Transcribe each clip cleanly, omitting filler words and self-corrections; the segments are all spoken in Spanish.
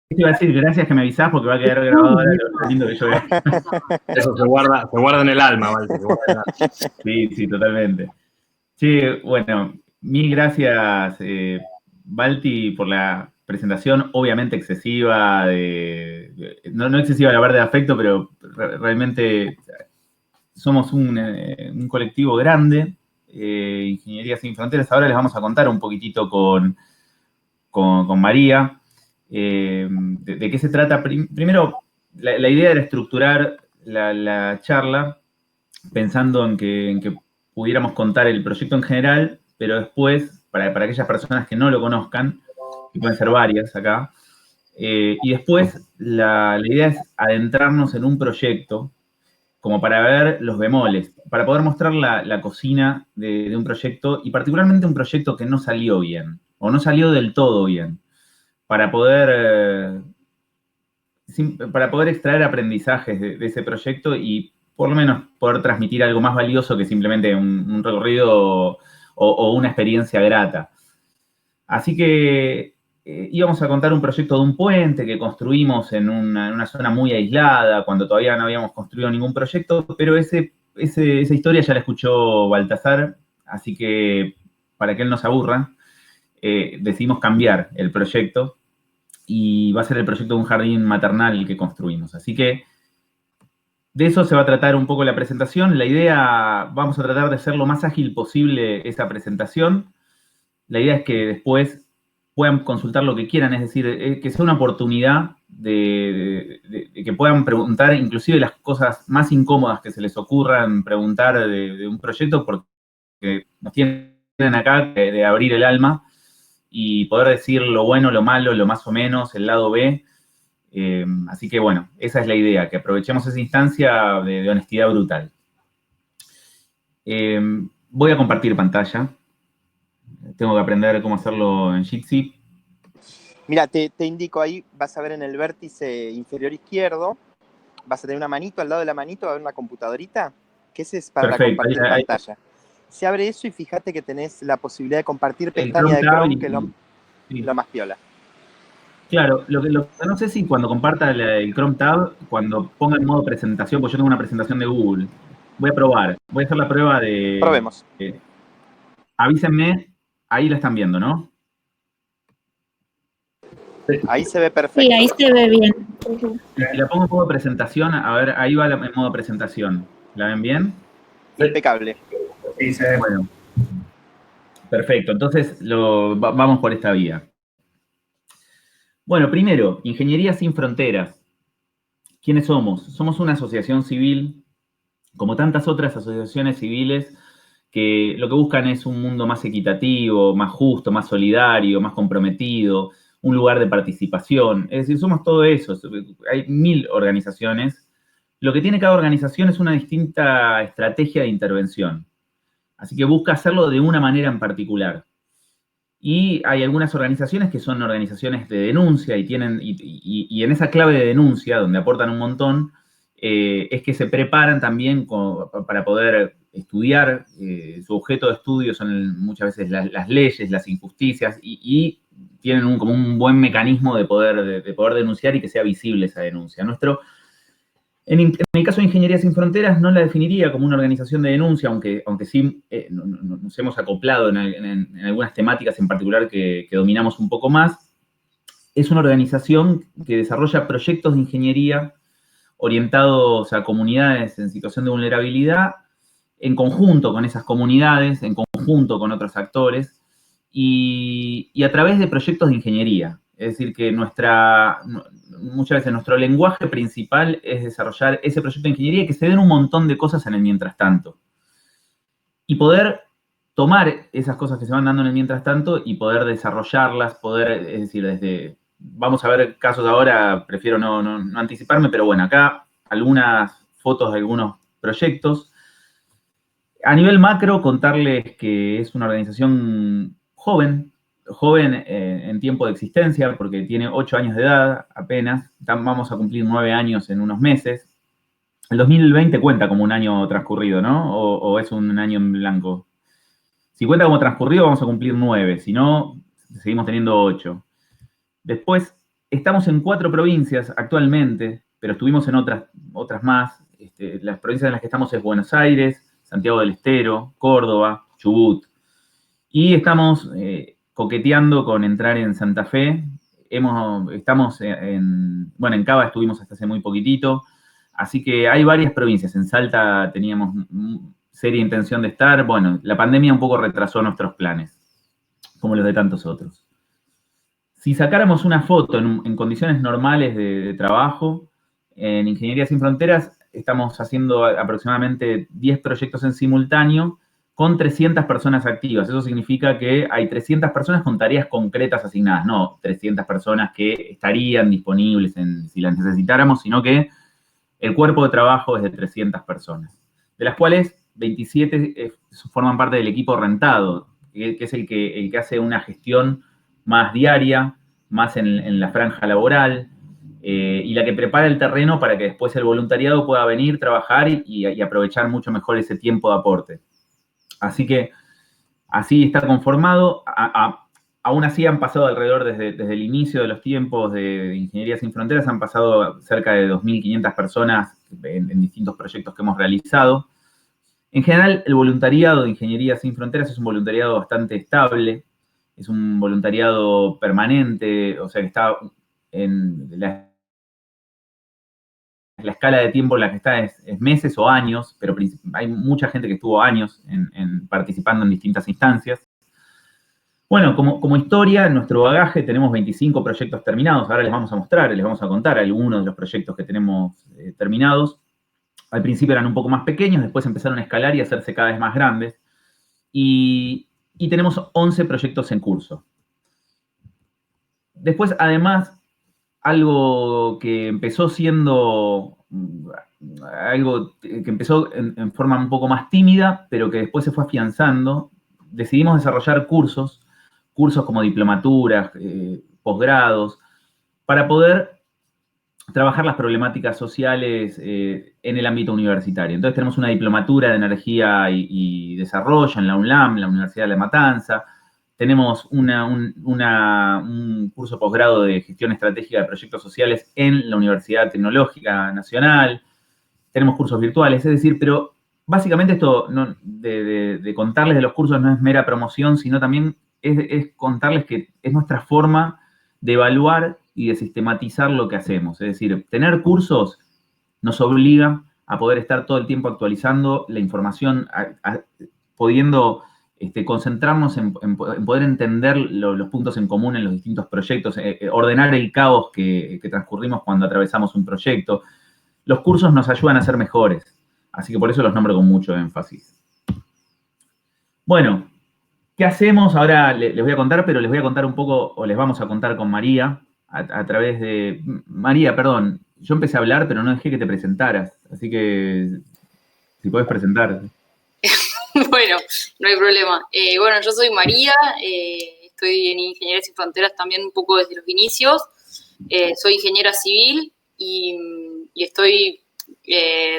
Te iba a decir, gracias que me avisás porque va a quedar grabado ahora lo lindo que yo veo. Eso se guarda en el alma, Walter. Sí, sí, totalmente. Sí, bueno, mil gracias, Balti, por la presentación, obviamente excesiva, no excesiva la parte de afecto, pero realmente somos un colectivo grande, Ingeniería Sin Fronteras. Ahora les vamos a contar un poquitito con María de qué se trata. Primero, la idea era estructurar la charla pensando en que pudiéramos contar el proyecto en general, pero después, para aquellas personas que no lo conozcan, que pueden ser varias acá, y después la idea es adentrarnos en un proyecto como para ver los bemoles, para poder mostrar la cocina de un proyecto, y particularmente un proyecto que no salió bien, o no salió del todo bien, para poder, para poder extraer aprendizajes de ese proyecto y por lo menos poder transmitir algo más valioso que simplemente un recorrido o una experiencia grata. Así que íbamos a contar un proyecto de un puente que construimos en una zona muy aislada, cuando todavía no habíamos construido ningún proyecto, pero esa historia ya la escuchó Baltasar, así que para que él no se aburra, decidimos cambiar el proyecto y va a ser el proyecto de un jardín maternal que construimos. Así que de eso se va a tratar un poco la presentación. La idea, vamos a tratar de ser lo más ágil posible esa presentación. La idea es que después puedan consultar lo que quieran, es decir, que sea una oportunidad de que puedan preguntar inclusive las cosas más incómodas que se les ocurran preguntar de un proyecto, porque nos tienen acá de abrir el alma y poder decir lo bueno, lo malo, lo más o menos, el lado B. Así que bueno, esa es la idea, que aprovechemos esa instancia de honestidad brutal. Voy a compartir pantalla. Tengo que aprender cómo hacerlo en Jitsi. Mira, te indico ahí, vas a ver en el vértice inferior izquierdo, vas a tener una manito, al lado de la manito va a haber una computadorita, que ese es para Perfecto, compartir ahí, pantalla. Se abre eso y fíjate que tenés la posibilidad de compartir Chrome pestaña de Tab Chrome, que es sí. lo más piola. Claro, lo que no sé si cuando comparta el Chrome Tab, cuando ponga en modo presentación, pues yo tengo una presentación de Google, voy a probar, voy a hacer la prueba Probemos. Avísenme, ahí la están viendo, ¿no? Ahí se ve perfecto. Sí, ahí se ve bien. Si la pongo en modo presentación, a ver, ahí va en modo presentación. ¿La ven bien? Impecable. Sí, se ve. Bueno, perfecto, entonces vamos por esta vía. Bueno, primero, Ingeniería Sin Fronteras. ¿Quiénes somos? Somos una asociación civil, como tantas otras asociaciones civiles, que lo que buscan es un mundo más equitativo, más justo, más solidario, más comprometido, un lugar de participación. Es decir, somos todo eso. Hay 1000 organizaciones. Lo que tiene cada organización es una distinta estrategia de intervención. Así que busca hacerlo de una manera en particular. Y hay algunas organizaciones que son organizaciones de denuncia y en esa clave de denuncia, donde aportan un montón, es que se preparan también para poder estudiar. Su objeto de estudio son muchas veces las leyes, las injusticias, y tienen como un buen mecanismo de poder denunciar y que sea visible esa denuncia. En el caso de Ingeniería Sin Fronteras no la definiría como una organización de denuncia, aunque sí nos hemos acoplado en algunas temáticas en particular que dominamos un poco más. Es una organización que desarrolla proyectos de ingeniería orientados a comunidades en situación de vulnerabilidad, en conjunto con esas comunidades, en conjunto con otros actores, y a través de proyectos de ingeniería. Es decir, que muchas veces nuestro lenguaje principal es desarrollar ese proyecto de ingeniería y que se den un montón de cosas en el mientras tanto. Y poder tomar esas cosas que se van dando en el mientras tanto y poder desarrollarlas, es decir, vamos a ver casos ahora, prefiero no anticiparme, pero bueno, acá algunas fotos de algunos proyectos. A nivel macro, contarles que es una organización joven en tiempo de existencia, porque tiene 8 años de edad apenas, vamos a cumplir 9 años en unos meses. El 2020 cuenta como un año transcurrido, ¿no? ¿O es un año en blanco? Si cuenta como transcurrido, vamos a cumplir 9, si no, seguimos teniendo 8. Después, estamos en 4 provincias actualmente, pero estuvimos en otras más. Las provincias en las que estamos es Buenos Aires, Santiago del Estero, Córdoba, Chubut. Y estamos coqueteando con entrar en Santa Fe. Estamos bueno, en Cava estuvimos hasta hace muy poquitito. Así que hay varias provincias. En Salta teníamos seria intención de estar. Bueno, la pandemia un poco retrasó nuestros planes, como los de tantos otros. Si sacáramos una foto en condiciones normales de trabajo, en Ingeniería Sin Fronteras estamos haciendo aproximadamente 10 proyectos en simultáneo con 300 personas activas. Eso significa que hay 300 personas con tareas concretas asignadas, no 300 personas que estarían disponibles si las necesitáramos, sino que el cuerpo de trabajo es de 300 personas, de las cuales 27 forman parte del equipo rentado, que es el que hace una gestión más diaria, más en la franja laboral, y la que prepara el terreno para que después el voluntariado pueda venir, trabajar y aprovechar mucho mejor ese tiempo de aporte. Así que así está conformado. Aún así han pasado alrededor, desde el inicio de los tiempos de Ingeniería Sin Fronteras, han pasado cerca de 2.500 personas en distintos proyectos que hemos realizado. En general, el voluntariado de Ingeniería Sin Fronteras es un voluntariado bastante estable, es un voluntariado permanente, o sea que está en la escala de tiempo en la que está es meses o años, pero hay mucha gente que estuvo años participando en distintas instancias. Bueno, como historia, en nuestro bagaje tenemos 25 proyectos terminados. Ahora les vamos a mostrar, les vamos a contar algunos de los proyectos que tenemos terminados. Al principio eran un poco más pequeños, después empezaron a escalar y a hacerse cada vez más grandes. Y tenemos 11 proyectos en curso. Después, además, algo que empezó siendo algo que empezó en forma un poco más tímida, pero que después se fue afianzando, decidimos desarrollar cursos como diplomaturas, posgrados, para poder trabajar las problemáticas sociales en el ámbito universitario. Entonces tenemos una diplomatura de energía y desarrollo en la UNLAM, la Universidad de La Matanza. Tenemos un curso posgrado de gestión estratégica de proyectos sociales en la Universidad Tecnológica Nacional. Tenemos cursos virtuales, es decir, pero básicamente esto de contarles de los cursos no es mera promoción, sino también es contarles que es nuestra forma de evaluar y de sistematizar lo que hacemos. Es decir, tener cursos nos obliga a poder estar todo el tiempo actualizando la información, pudiendo concentrarnos en poder entender los puntos en común en los distintos proyectos, ordenar el caos que transcurrimos cuando atravesamos un proyecto. Los cursos nos ayudan a ser mejores, así que por eso los nombro con mucho énfasis. Bueno, ¿qué hacemos? Ahora les voy a contar, pero les voy a contar un poco, o les vamos a contar con María, a través de... María, perdón, yo empecé a hablar, pero no dejé que te presentaras, así que si podés presentar. Bueno, no hay problema. Bueno, yo soy María, estoy en Ingeniería Sin Fronteras también un poco desde los inicios. Soy ingeniera civil y estoy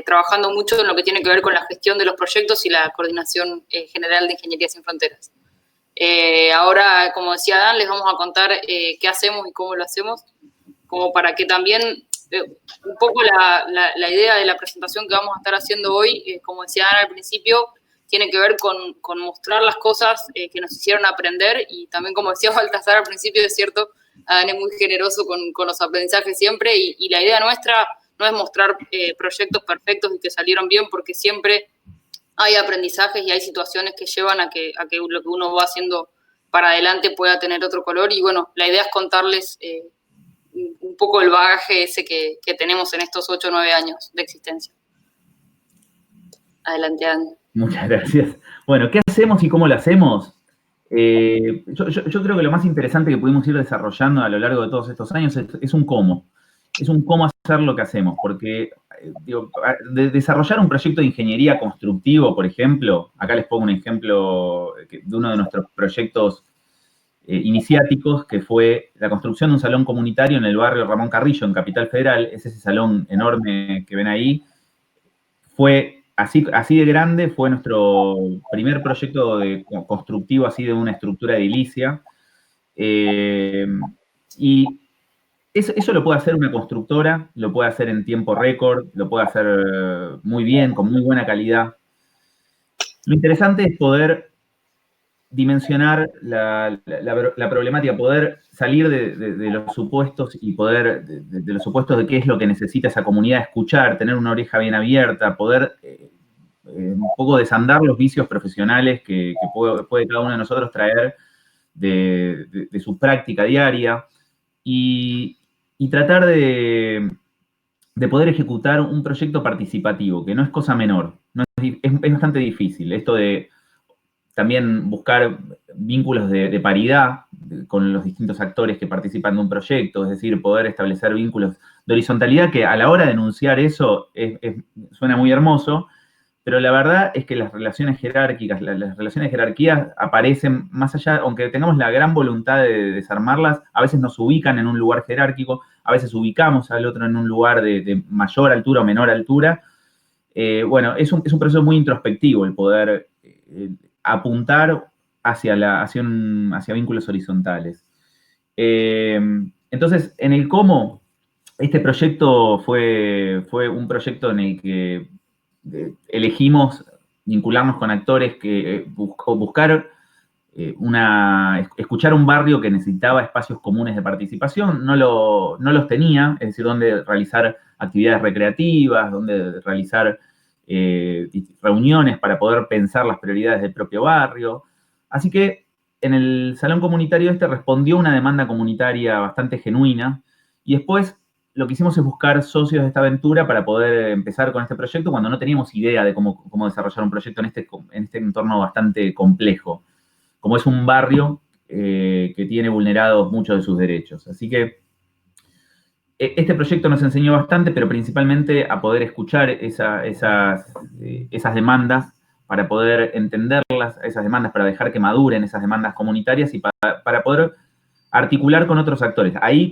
trabajando mucho en lo que tiene que ver con la gestión de los proyectos y la coordinación general de Ingeniería Sin Fronteras. Ahora, como decía Dan, les vamos a contar qué hacemos y cómo lo hacemos, como para que también un poco la idea de la presentación que vamos a estar haciendo hoy, como decía Dan al principio, tiene que ver con mostrar las cosas que nos hicieron aprender y también, como decía Baltasar al principio, es cierto, Dan es muy generoso con los aprendizajes siempre y la idea nuestra no es mostrar proyectos perfectos y que salieron bien, porque siempre hay aprendizajes y hay situaciones que llevan a que lo que uno va haciendo para adelante pueda tener otro color y bueno, la idea es contarles un poco el bagaje ese que tenemos en estos 8 o 9 años de existencia. Adelante, Dan. Muchas gracias. Bueno, ¿qué hacemos y cómo lo hacemos? Yo creo que lo más interesante que pudimos ir desarrollando a lo largo de todos estos años es un cómo. Es un cómo hacer lo que hacemos, porque de desarrollar un proyecto de ingeniería constructivo, por ejemplo, acá les pongo un ejemplo de uno de nuestros proyectos iniciáticos, que fue la construcción de un salón comunitario en el barrio Ramón Carrillo, en Capital Federal. Es ese salón enorme que ven ahí. Fue así de grande, fue nuestro primer proyecto constructivo así de una estructura edilicia. Y Eso lo puede hacer una constructora, lo puede hacer en tiempo récord, lo puede hacer muy bien, con muy buena calidad. Lo interesante es poder dimensionar la problemática, poder salir de los supuestos y poder, de los supuestos de qué es lo que necesita esa comunidad, escuchar, tener una oreja bien abierta, poder un poco desandar los vicios profesionales que puede cada uno de nosotros traer de su práctica diaria y tratar de poder ejecutar un proyecto participativo, que no es cosa menor, no es bastante difícil. Esto de también buscar vínculos de paridad con los distintos actores que participan de un proyecto, es decir, poder establecer vínculos de horizontalidad, que a la hora de enunciar eso suena muy hermoso, pero la verdad es que las relaciones jerárquicas, las relaciones de jerarquía aparecen más allá, aunque tengamos la gran voluntad de desarmarlas, a veces nos ubican en un lugar jerárquico, a veces ubicamos al otro en un lugar de mayor altura o menor altura. Bueno, es un proceso muy introspectivo el poder apuntar hacia vínculos horizontales. Entonces, en el cómo, este proyecto fue un proyecto en el que elegimos vincularnos con actores que buscar escuchar un barrio que necesitaba espacios comunes de participación, no los tenía, es decir, donde realizar actividades recreativas, donde realizar reuniones para poder pensar las prioridades del propio barrio. Así que en el salón comunitario respondió una demanda comunitaria bastante genuina y después lo que hicimos es buscar socios de esta aventura para poder empezar con este proyecto cuando no teníamos idea de cómo desarrollar un proyecto en este entorno bastante complejo, como es un barrio que tiene vulnerados muchos de sus derechos. Así que este proyecto nos enseñó bastante, pero principalmente a poder escuchar esas demandas, para poder entenderlas, esas demandas, para dejar que maduren esas demandas comunitarias y para poder articular con otros actores. Ahí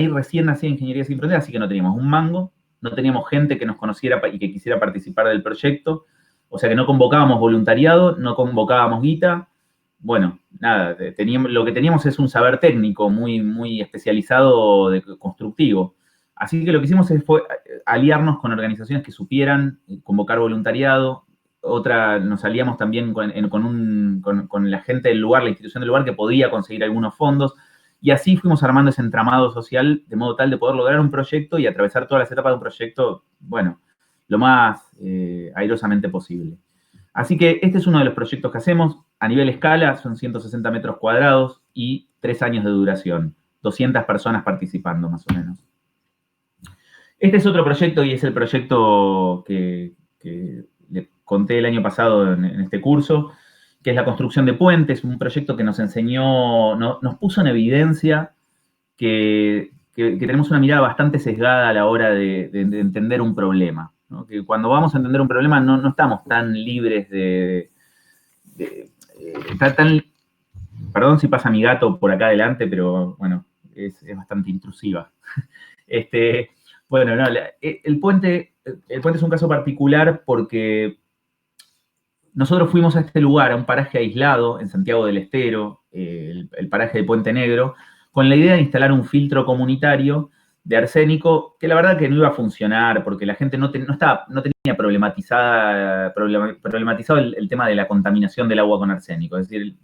recién nacía Ingeniería Sin Fronteras, así que no teníamos un mango, no teníamos gente que nos conociera y que quisiera participar del proyecto, o sea que no convocábamos voluntariado, no convocábamos guita. Bueno, nada, lo que teníamos es un saber técnico muy, muy especializado, constructivo. Así que lo que hicimos fue aliarnos con organizaciones que supieran convocar voluntariado. Nos aliamos también con la gente del lugar, la institución del lugar, que podía conseguir algunos fondos. Y así fuimos armando ese entramado social de modo tal de poder lograr un proyecto y atravesar todas las etapas de un proyecto, bueno, lo más airosamente posible. Así que este es uno de los proyectos que hacemos. A nivel escala son 160 metros cuadrados y 3 años de duración. 200 personas participando, más o menos. Este es otro proyecto y es el proyecto que le conté el año pasado en este curso, que es la construcción de puentes, un proyecto que nos enseñó, nos puso en evidencia que tenemos una mirada bastante sesgada a la hora de entender un problema, ¿no? Que cuando vamos a entender un problema no estamos tan libres perdón si pasa mi gato por acá adelante, pero bueno, es bastante intrusiva. Bueno, no, el puente es un caso particular porque nosotros fuimos a este lugar, a un paraje aislado en Santiago del Estero, el paraje de Puente Negro, con la idea de instalar un filtro comunitario de arsénico, que la verdad que no iba a funcionar, porque la gente no tenía problematizado el tema de la contaminación del agua con arsénico. Es decir,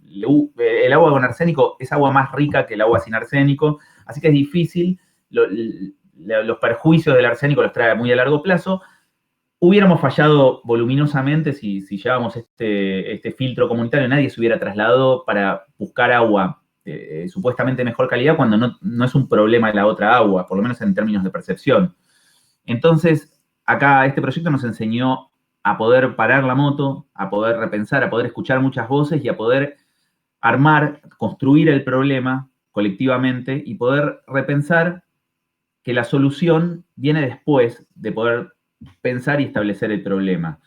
el agua con arsénico es agua más rica que el agua sin arsénico, así que es difícil, los perjuicios del arsénico los trae muy a largo plazo. Hubiéramos fallado voluminosamente si llevábamos este filtro comunitario, nadie se hubiera trasladado para buscar agua supuestamente de mejor calidad cuando no es un problema la otra agua, por lo menos en términos de percepción. Entonces, acá este proyecto nos enseñó a poder parar la moto, a poder repensar, a poder escuchar muchas voces y a poder construir el problema colectivamente y poder repensar que la solución viene después de poder pensar y establecer el problema.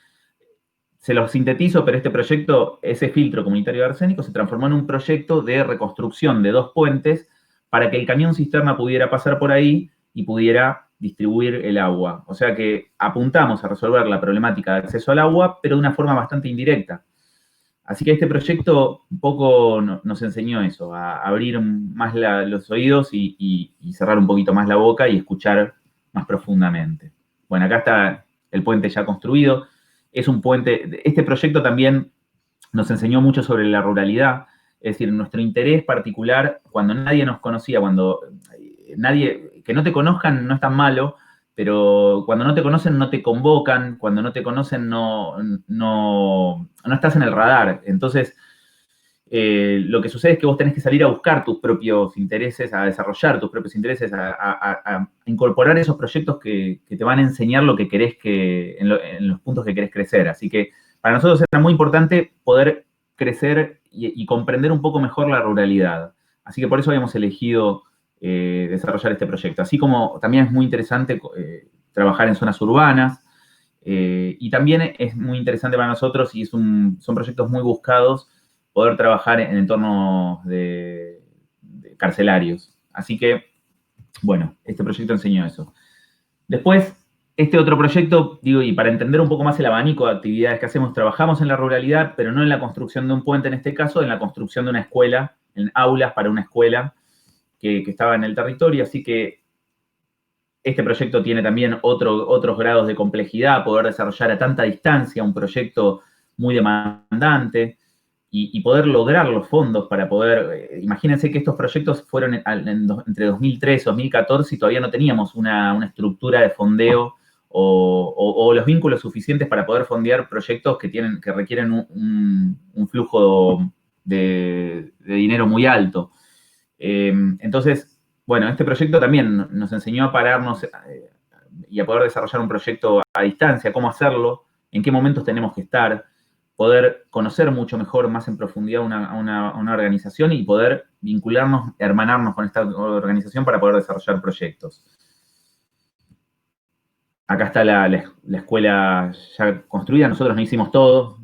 Se lo sintetizo, pero este proyecto, ese filtro comunitario de arsénico, se transformó en un proyecto de reconstrucción de 2 puentes para que el camión cisterna pudiera pasar por ahí y pudiera distribuir el agua. O sea que apuntamos a resolver la problemática de acceso al agua, pero de una forma bastante indirecta. Así que este proyecto un poco nos enseñó eso, a abrir más los oídos y cerrar un poquito más la boca y escuchar más profundamente. Bueno, acá está el puente ya construido. Es un puente, este proyecto también nos enseñó mucho sobre la ruralidad, es decir, nuestro interés particular, cuando nadie nos conocía, cuando que no te conozcan no es tan malo, pero cuando no te conocen no te convocan, cuando no te conocen no estás en el radar. Entonces, lo que sucede es que vos tenés que salir a buscar tus propios intereses, a desarrollar tus propios intereses, a incorporar esos proyectos que te van a enseñar lo que querés en los puntos que querés crecer. Así que para nosotros era muy importante poder crecer y comprender un poco mejor la ruralidad. Así que por eso habíamos elegido desarrollar este proyecto. Así como también es muy interesante trabajar en zonas urbanas, y también es muy interesante para nosotros y son proyectos muy buscados poder trabajar en entornos de carcelarios. Así que, bueno, este proyecto enseñó eso. Después, este otro proyecto, digo, y para entender un poco más el abanico de actividades que hacemos, trabajamos en la ruralidad, pero no en la construcción de un puente en este caso, en la construcción de una escuela, en aulas para una escuela que estaba en el territorio, así que este proyecto tiene también otros grados de complejidad, poder desarrollar a tanta distancia un proyecto muy demandante y poder lograr los fondos para poder... imagínense que estos proyectos fueron entre 2013 y 2014 y todavía no teníamos una estructura de fondeo o los vínculos suficientes para poder fondear proyectos que requieren un flujo de dinero muy alto. Entonces, bueno, este proyecto también nos enseñó a pararnos y a poder desarrollar un proyecto a distancia, cómo hacerlo, en qué momentos tenemos que estar, poder conocer mucho mejor, más en profundidad una organización y poder vincularnos, hermanarnos con esta organización para poder desarrollar proyectos. Acá está la escuela ya construida, nosotros no hicimos todo,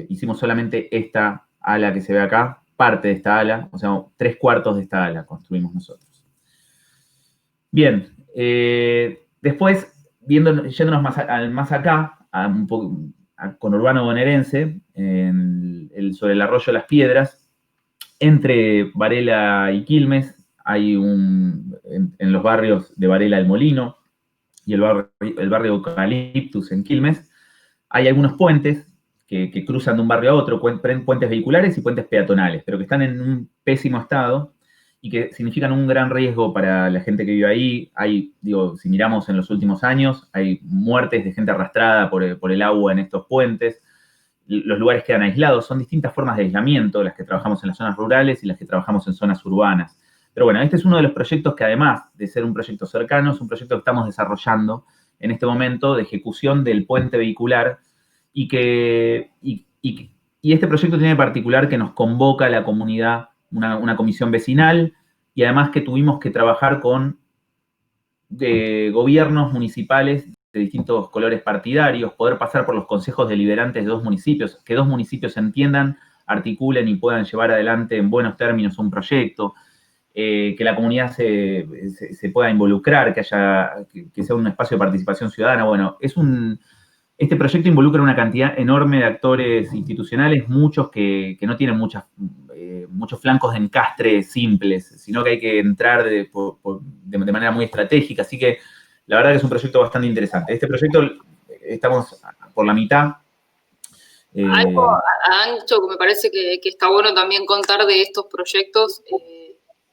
hicimos solamente esta ala que se ve acá, parte de esta ala, o sea, 3/4 de esta ala construimos nosotros. Bien, después, yéndonos más acá, a conurbano bonaerense, sobre el arroyo Las Piedras, entre Varela y Quilmes, hay en los barrios de Varela el Molino y el barrio Eucaliptus en Quilmes, hay algunos puentes que cruzan de un barrio a otro, puentes vehiculares y puentes peatonales, pero que están en un pésimo estado y que significan un gran riesgo para la gente que vive ahí. Si miramos en los últimos años, hay muertes de gente arrastrada por el agua en estos puentes. Los lugares quedan aislados. Son distintas formas de aislamiento, las que trabajamos en las zonas rurales y las que trabajamos en zonas urbanas. Pero bueno, este es uno de los proyectos que, además de ser un proyecto cercano, es un proyecto que estamos desarrollando en este momento de ejecución del puente vehicular y este proyecto tiene en particular que nos convoca a la comunidad, una comisión vecinal, y además que tuvimos que trabajar con gobiernos municipales de distintos colores partidarios, poder pasar por los consejos deliberantes de dos municipios, que dos municipios entiendan, articulen y puedan llevar adelante en buenos términos un proyecto, que la comunidad se pueda involucrar, que sea un espacio de participación ciudadana. Bueno, este proyecto involucra una cantidad enorme de actores institucionales, muchos que no tienen muchos flancos de encastre simples, sino que hay que entrar de manera muy estratégica. Así que la verdad que es un proyecto bastante interesante. Este proyecto estamos por la mitad. Algo, Ancho, que me parece que está bueno también contar de estos proyectos,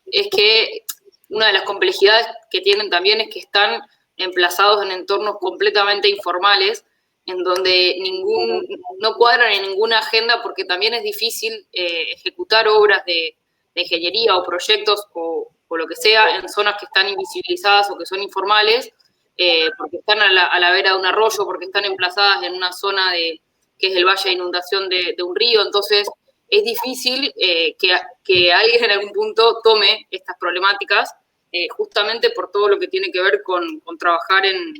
es que una de las complejidades que tienen también es que están emplazados en entornos completamente informales, en donde no cuadran en ninguna agenda, porque también es difícil ejecutar obras de ingeniería o proyectos o lo que sea en zonas que están invisibilizadas o que son informales, porque están a la vera de un arroyo, porque están emplazadas en una zona que es el valle de inundación de un río. Entonces es difícil que alguien en algún punto tome estas problemáticas, justamente por todo lo que tiene que ver con trabajar en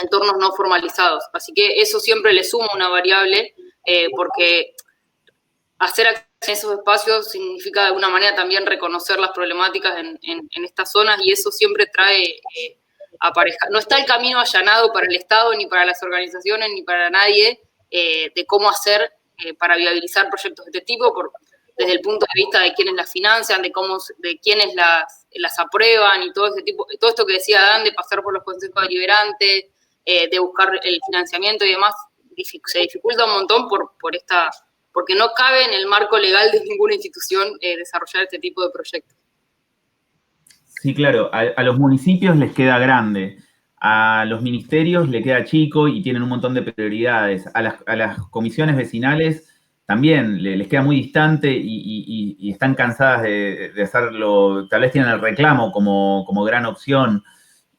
entornos no formalizados. Así que eso siempre le suma una variable, porque hacer acceso a esos espacios significa de alguna manera también reconocer las problemáticas en estas zonas, y eso siempre trae apareja. No está el camino allanado para el Estado, ni para las organizaciones, ni para nadie, de cómo hacer para viabilizar proyectos de este tipo, desde el punto de vista de quiénes las financian, de quiénes las aprueban y todo esto que decía Dan, de pasar por los consejos deliberantes, de buscar el financiamiento y demás, se dificulta un montón porque no cabe en el marco legal de ninguna institución desarrollar este tipo de proyectos. Sí, claro, a los municipios les queda grande, a los ministerios le queda chico y tienen un montón de prioridades, a las comisiones vecinales también les queda muy distante y están cansadas de hacerlo, tal vez tienen el reclamo como gran opción.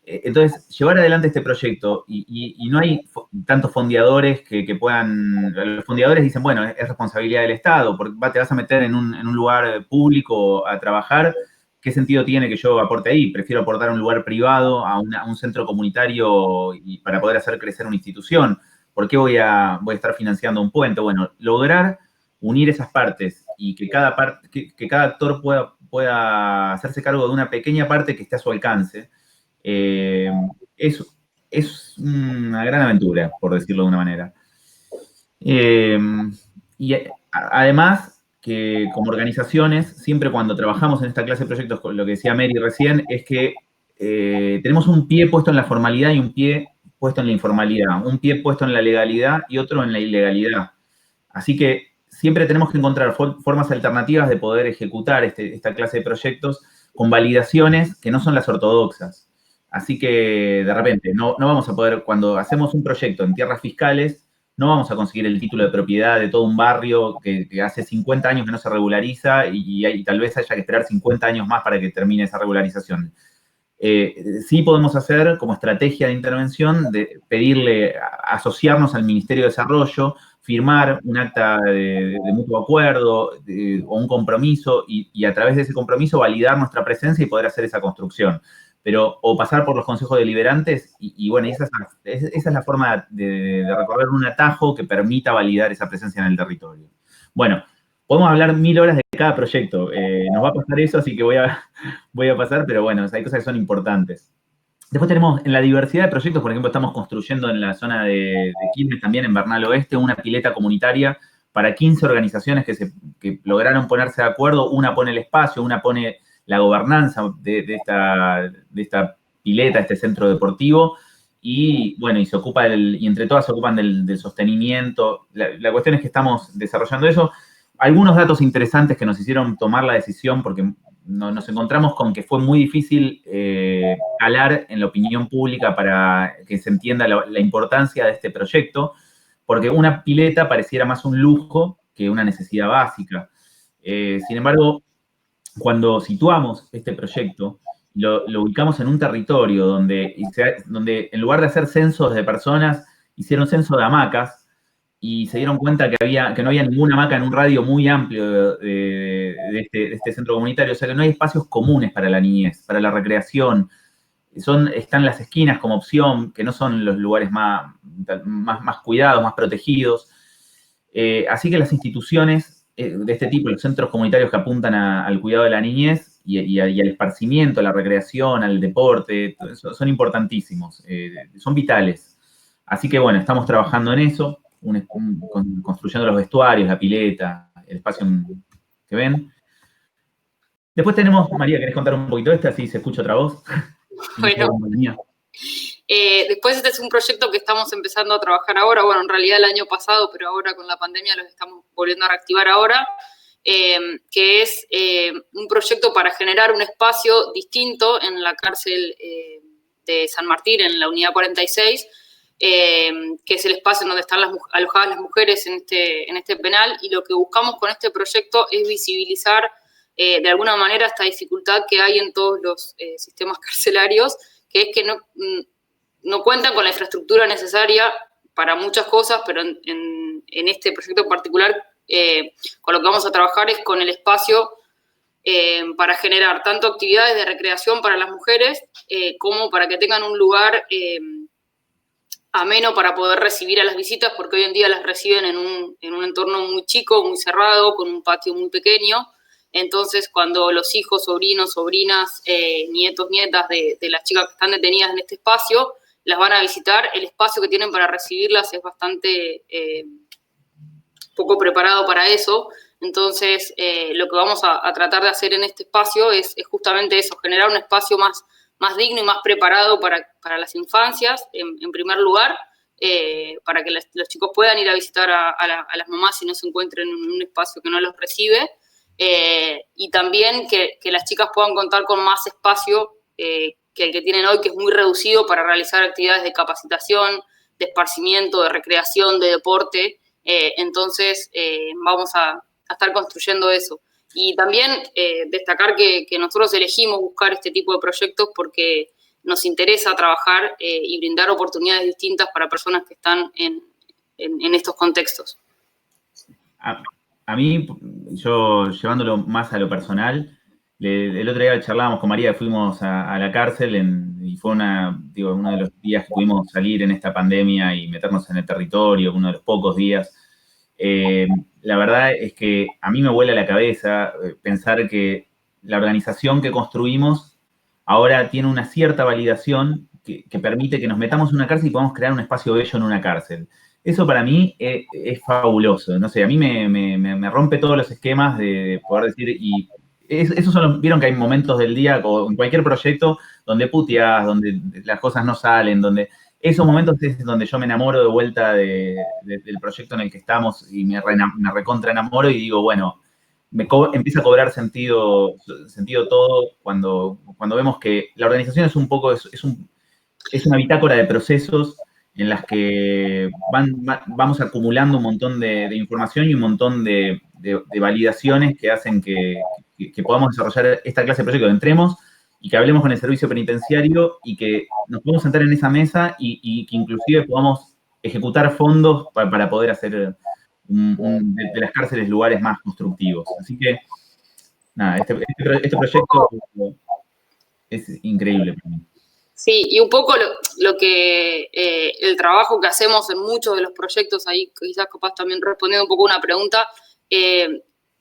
Entonces, llevar adelante este proyecto y no hay tantos fondeadores que puedan... Los fondeadores dicen, bueno, es responsabilidad del Estado, porque te vas a meter en un lugar público a trabajar. ¿Qué sentido tiene que yo aporte ahí? Prefiero aportar a un lugar privado, a un centro comunitario y para poder hacer crecer una institución. ¿Por qué voy a estar financiando un puente? Bueno, lograr unir esas partes y que cada actor pueda hacerse cargo de una pequeña parte que esté a su alcance. Es una gran aventura, por decirlo de una manera. Y además que como organizaciones, siempre cuando trabajamos en esta clase de proyectos, con lo que decía Mary recién, es que tenemos un pie puesto en la formalidad y un pie puesto en la informalidad, un pie puesto en la legalidad y otro en la ilegalidad. Así que siempre tenemos que encontrar formas alternativas de poder ejecutar esta clase de proyectos con validaciones que no son las ortodoxas. Así que, de repente, no vamos a poder, cuando hacemos un proyecto en tierras fiscales, no vamos a conseguir el título de propiedad de todo un barrio que hace 50 años que no se regulariza y tal vez haya que esperar 50 años más para que termine esa regularización. Sí podemos hacer, como estrategia de intervención, de pedirle, asociarnos al Ministerio de Desarrollo, firmar un acta de mutuo acuerdo o un compromiso y a través de ese compromiso validar nuestra presencia y poder hacer esa construcción. Pero, o pasar por los consejos deliberantes y bueno, esa es la forma de recorrer un atajo que permita validar esa presencia en el territorio. Bueno, podemos hablar 1000 horas de cada proyecto. Nos va a pasar eso, así que voy a pasar, pero bueno, hay cosas que son importantes. Después tenemos en la diversidad de proyectos, por ejemplo, estamos construyendo en la zona de Quilmes, también en Bernal Oeste, una pileta comunitaria para 15 organizaciones que lograron ponerse de acuerdo. Una pone el espacio, una pone la gobernanza de esta pileta, este centro deportivo, y bueno, y entre todas se ocupan del sostenimiento. La cuestión es que estamos desarrollando eso. Algunos datos interesantes que nos hicieron tomar la decisión, porque nos encontramos con que fue muy difícil calar en la opinión pública para que se entienda la importancia de este proyecto, porque una pileta pareciera más un lujo que una necesidad básica. Sin embargo, cuando situamos este proyecto, lo ubicamos en un territorio donde en lugar de hacer censos de personas, hicieron censo de hamacas, y se dieron cuenta que no había ninguna hamaca en un radio muy amplio de este centro comunitario, o sea que no hay espacios comunes para la niñez, para la recreación. Están las esquinas como opción, que no son los lugares más cuidados, más protegidos. Así que las instituciones de este tipo, los centros comunitarios que apuntan al cuidado de la niñez y al esparcimiento, a la recreación, al deporte, son importantísimos, son vitales. Así que bueno, estamos trabajando en eso. Construyendo los vestuarios, la pileta, el espacio que ven. Después tenemos, María, ¿querés contar un poquito de esta? Así se escucha otra voz. Bueno, después este es un proyecto que estamos empezando a trabajar ahora, bueno, en realidad el año pasado, pero ahora con la pandemia los estamos volviendo a reactivar ahora, que es un proyecto para generar un espacio distinto en la cárcel de San Martín, en la unidad 46, que es el espacio en donde están alojadas las mujeres en este penal, y lo que buscamos con este proyecto es visibilizar de alguna manera esta dificultad que hay en todos los sistemas carcelarios, que es que no cuentan con la infraestructura necesaria para muchas cosas, pero en este proyecto en particular con lo que vamos a trabajar es con el espacio para generar tanto actividades de recreación para las mujeres como para que tengan un lugar ameno para poder recibir a las visitas, porque hoy en día las reciben en un entorno muy chico, muy cerrado, con un patio muy pequeño. Entonces, cuando los hijos, sobrinos, sobrinas, nietos, nietas de las chicas que están detenidas en este espacio, las van a visitar, el espacio que tienen para recibirlas es bastante poco preparado para eso. Entonces, lo que vamos a tratar de hacer en este espacio es justamente eso, generar un espacio más digno y más preparado para las infancias, en primer lugar, para que los chicos puedan ir a visitar a las mamás si no se encuentran en un espacio que no los recibe, y también que las chicas puedan contar con más espacio que el que tienen hoy, que es muy reducido, para realizar actividades de capacitación, de esparcimiento, de recreación, de deporte. Entonces, vamos a estar construyendo eso. Y también destacar que nosotros elegimos buscar este tipo de proyectos porque nos interesa trabajar y brindar oportunidades distintas para personas que están en estos contextos. A mí, yo llevándolo más a lo personal, el otro día charlábamos con María, fuimos a la cárcel y fue uno de los días que pudimos salir en esta pandemia y meternos en el territorio, uno de los pocos días. La verdad es que a mí me vuela la cabeza pensar que la organización que construimos ahora tiene una cierta validación que permite que nos metamos en una cárcel y podamos crear un espacio bello en una cárcel. Eso para mí es fabuloso. No sé, a mí me rompe todos los esquemas de poder decir, y esos son vieron que hay momentos del día o en cualquier proyecto donde puteás, donde las cosas no salen, donde esos momentos es donde yo me enamoro de vuelta del proyecto en el que estamos y me recontra enamoro y digo, bueno, empieza a cobrar sentido todo cuando vemos que la organización es un poco, es una bitácora de procesos en las que vamos acumulando un montón de información y un montón de validaciones que hacen que podamos desarrollar esta clase de proyectos. Entremos y que hablemos con el servicio penitenciario y que nos podamos sentar en esa mesa y que inclusive podamos ejecutar fondos para poder hacer de las cárceles lugares más constructivos. Así que, nada, este proyecto es increíble para mí. Sí, y un poco lo que el trabajo que hacemos en muchos de los proyectos, ahí quizás capaz también respondiendo un poco a una pregunta,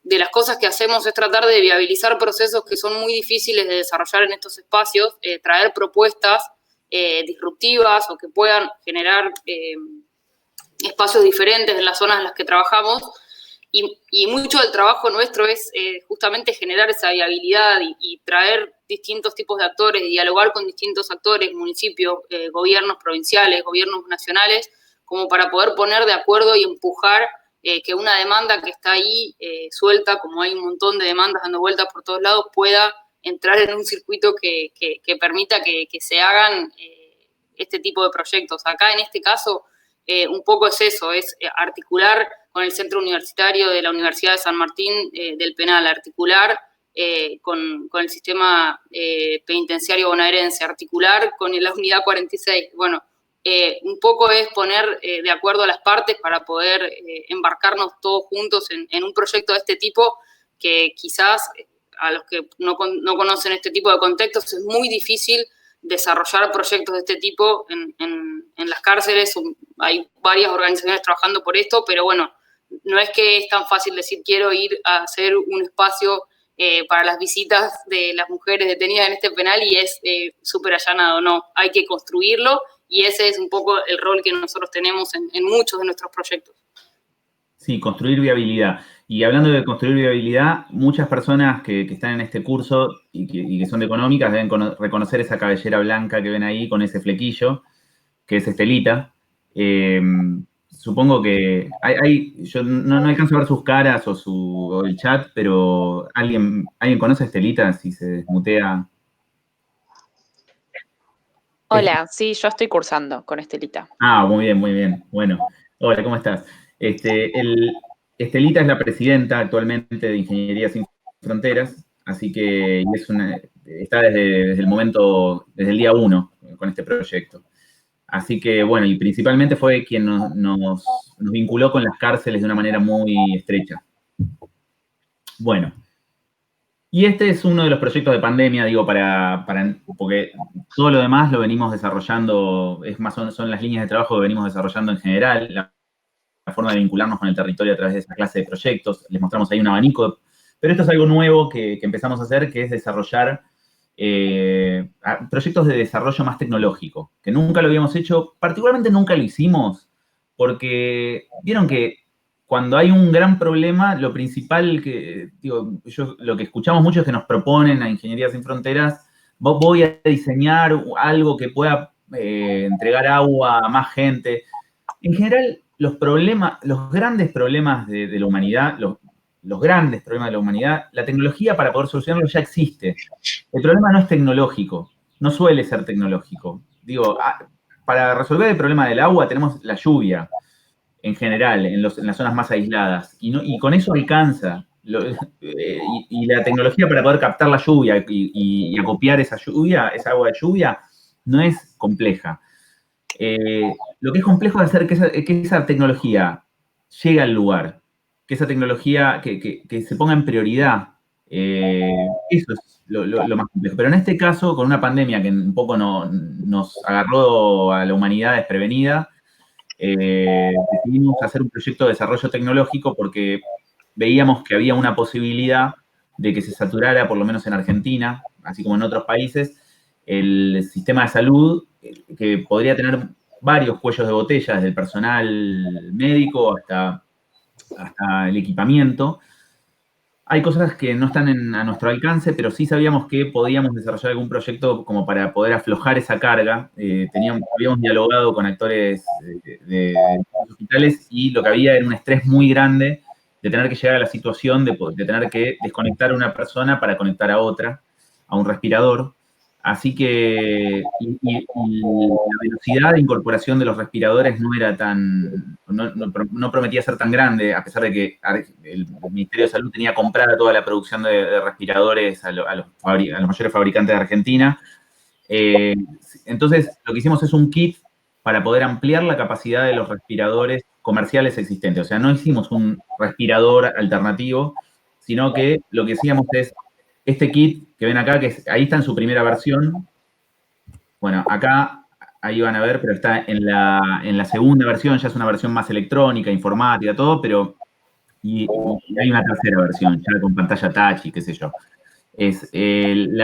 de las cosas que hacemos es tratar de viabilizar procesos que son muy difíciles de desarrollar en estos espacios, traer propuestas disruptivas o que puedan generar espacios diferentes en las zonas en las que trabajamos. Y mucho del trabajo nuestro es justamente generar esa viabilidad y traer distintos tipos de actores, dialogar con distintos actores, municipios, gobiernos provinciales, gobiernos nacionales, como para poder poner de acuerdo y empujar que una demanda que está ahí suelta, como hay un montón de demandas dando vueltas por todos lados, pueda entrar en un circuito que permita que se hagan este tipo de proyectos. Acá en este caso un poco es eso, es articular con el Centro Universitario de la Universidad de San Martín del Penal, articular con el sistema penitenciario bonaerense, articular con la Unidad 46. Bueno, un poco es poner de acuerdo a las partes para poder embarcarnos todos juntos en un proyecto de este tipo que quizás a los que no conocen este tipo de contextos es muy difícil desarrollar proyectos de este tipo en las cárceles. Hay varias organizaciones trabajando por esto, pero bueno, no es que es tan fácil decir quiero ir a hacer un espacio para las visitas de las mujeres detenidas en este penal y es súper allanado. No, hay que construirlo y ese es un poco el rol que nosotros tenemos en muchos de nuestros proyectos. Sí, construir viabilidad. Y hablando de construir viabilidad, muchas personas que están en este curso y que son de económicas deben reconocer esa cabellera blanca que ven ahí con ese flequillo, que es Estelita. Supongo que yo no alcanzo a ver sus caras o el chat, pero ¿alguien conoce a Estelita? Si se desmutea. Hola, sí, yo estoy cursando con Estelita. Ah, muy bien, muy bien. Bueno, hola, ¿cómo estás? Estelita es la presidenta actualmente de Ingeniería Sin Fronteras, así que está desde el día 1 con este proyecto. Así que, bueno, y principalmente fue quien nos vinculó con las cárceles de una manera muy estrecha. Bueno, y este es uno de los proyectos de pandemia, digo, porque todo lo demás lo venimos desarrollando, son las líneas de trabajo que venimos desarrollando en general, la forma de vincularnos con el territorio a través de esa clase de proyectos. Les mostramos ahí un abanico, pero esto es algo nuevo que empezamos a hacer, que es desarrollar proyectos de desarrollo más tecnológico, que nunca lo habíamos hecho, particularmente nunca lo hicimos, porque vieron que cuando hay un gran problema, lo principal lo que escuchamos mucho es que nos proponen a Ingeniería Sin Fronteras, voy a diseñar algo que pueda entregar agua a más gente. En general, los grandes problemas de la humanidad, los grandes problemas de la humanidad, la tecnología para poder solucionarlos ya existe. El problema no es tecnológico, no suele ser tecnológico. Para resolver el problema del agua tenemos la lluvia, en general, en las zonas más aisladas, y con eso alcanza. Y la tecnología para poder captar la lluvia y acopiar esa agua de lluvia, no es compleja. Lo que es complejo es hacer que esa tecnología llegue al lugar, que esa tecnología que se ponga en prioridad. Eso es lo más complejo. Pero en este caso, con una pandemia que un poco nos agarró a la humanidad desprevenida, decidimos hacer un proyecto de desarrollo tecnológico porque veíamos que había una posibilidad de que se saturara, por lo menos en Argentina, así como en otros países, el sistema de salud, que podría tener varios cuellos de botella, desde el personal médico hasta el equipamiento. Hay cosas que no están a nuestro alcance, pero sí sabíamos que podíamos desarrollar algún proyecto como para poder aflojar esa carga. Habíamos dialogado con actores de hospitales y lo que había era un estrés muy grande de tener que llegar a la situación de tener que desconectar a una persona para conectar a otra, a un respirador. Así que la velocidad de incorporación de los respiradores no prometía ser tan grande, a pesar de que el Ministerio de Salud tenía comprada toda la producción de respiradores a los mayores fabricantes de Argentina. Entonces, lo que hicimos es un kit para poder ampliar la capacidad de los respiradores comerciales existentes. O sea, no hicimos un respirador alternativo, sino que lo que hacíamos es este kit que ven acá, ahí está en su primera versión. Bueno, acá, ahí van a ver, pero está en la segunda versión, ya es una versión más electrónica, informática, todo, y hay una tercera versión, ya con pantalla touch y qué sé yo. El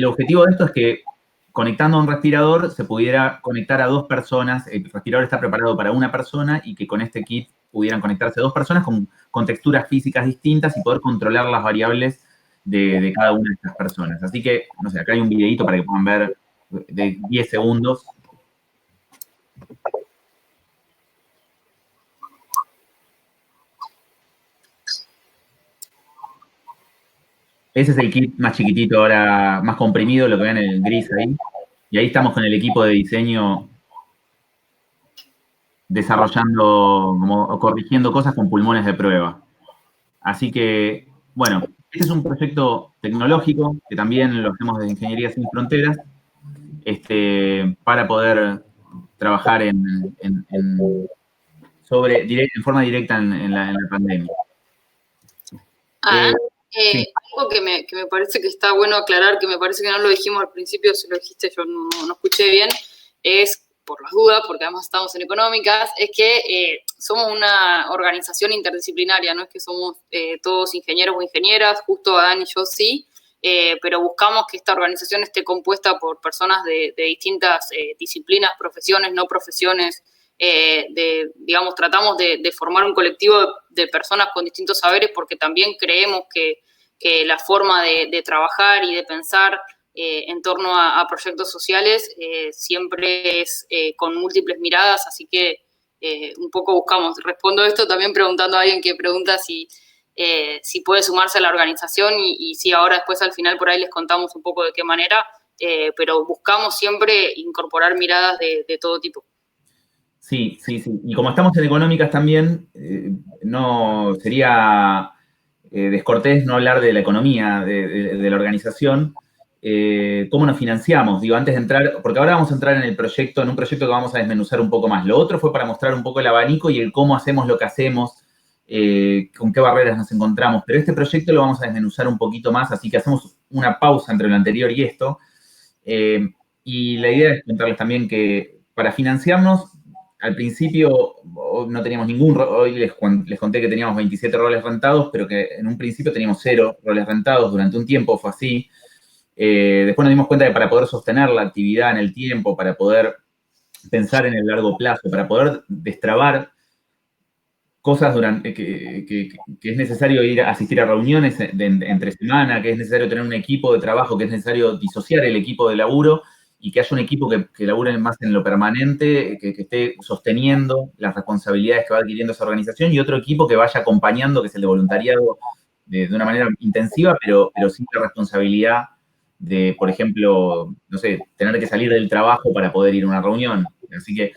objetivo de esto es que conectando a un respirador se pudiera conectar a 2 personas. El respirador está preparado para una persona y que con este kit pudieran conectarse 2 personas con texturas físicas distintas y poder controlar las variables de cada una de estas personas. Así que, no sé, acá hay un videito para que puedan ver de 10 segundos. Ese es el kit más chiquitito ahora, más comprimido, lo que ven en el gris ahí. Y ahí estamos con el equipo de diseño desarrollando, corrigiendo cosas con pulmones de prueba. Así que, bueno, este es un proyecto tecnológico que también lo hacemos desde Ingeniería Sin Fronteras, para poder trabajar en forma directa en la pandemia. Sí. Algo que me parece que está bueno aclarar, que me parece que no lo dijimos al principio, si lo dijiste yo no escuché bien, es, por las dudas, porque además estamos en económicas, es que somos una organización interdisciplinaria, no es que somos todos ingenieros o ingenieras, justo Adán y yo sí, pero buscamos que esta organización esté compuesta por personas de distintas disciplinas, profesiones, no profesiones, digamos, tratamos de formar un colectivo de personas con distintos saberes porque también creemos que la forma de trabajar y de pensar en torno a proyectos sociales siempre es con múltiples miradas, así que un poco buscamos. Respondo esto también preguntando a alguien que pregunta si puede sumarse a la organización y si ahora después al final por ahí les contamos un poco de qué manera, pero buscamos siempre incorporar miradas de todo tipo. Sí. Y como estamos en económicas también, no sería descortés no hablar de la economía de la organización. ¿Cómo nos financiamos? Digo, antes de entrar, porque ahora vamos a entrar en un proyecto que vamos a desmenuzar un poco más. Lo otro fue para mostrar un poco el abanico y el cómo hacemos lo que hacemos, con qué barreras nos encontramos. Pero este proyecto lo vamos a desmenuzar un poquito más, así que hacemos una pausa entre lo anterior y esto. Y la idea es contarles también que para financiarnos, al principio no teníamos ningún rol. Hoy les conté que teníamos 27 roles rentados, pero que en un principio teníamos 0 roles rentados. Durante un tiempo fue así. Después nos dimos cuenta que para poder sostener la actividad en el tiempo, para poder pensar en el largo plazo, para poder destrabar cosas que es necesario ir a asistir a reuniones entre semana, que es necesario tener un equipo de trabajo, que es necesario disociar el equipo de laburo y que haya un equipo que labure más en lo permanente, que esté sosteniendo las responsabilidades que va adquiriendo esa organización, y otro equipo que vaya acompañando, que es el de voluntariado, de una manera intensiva, pero sin la responsabilidad de, por ejemplo, no sé, tener que salir del trabajo para poder ir a una reunión. Así que,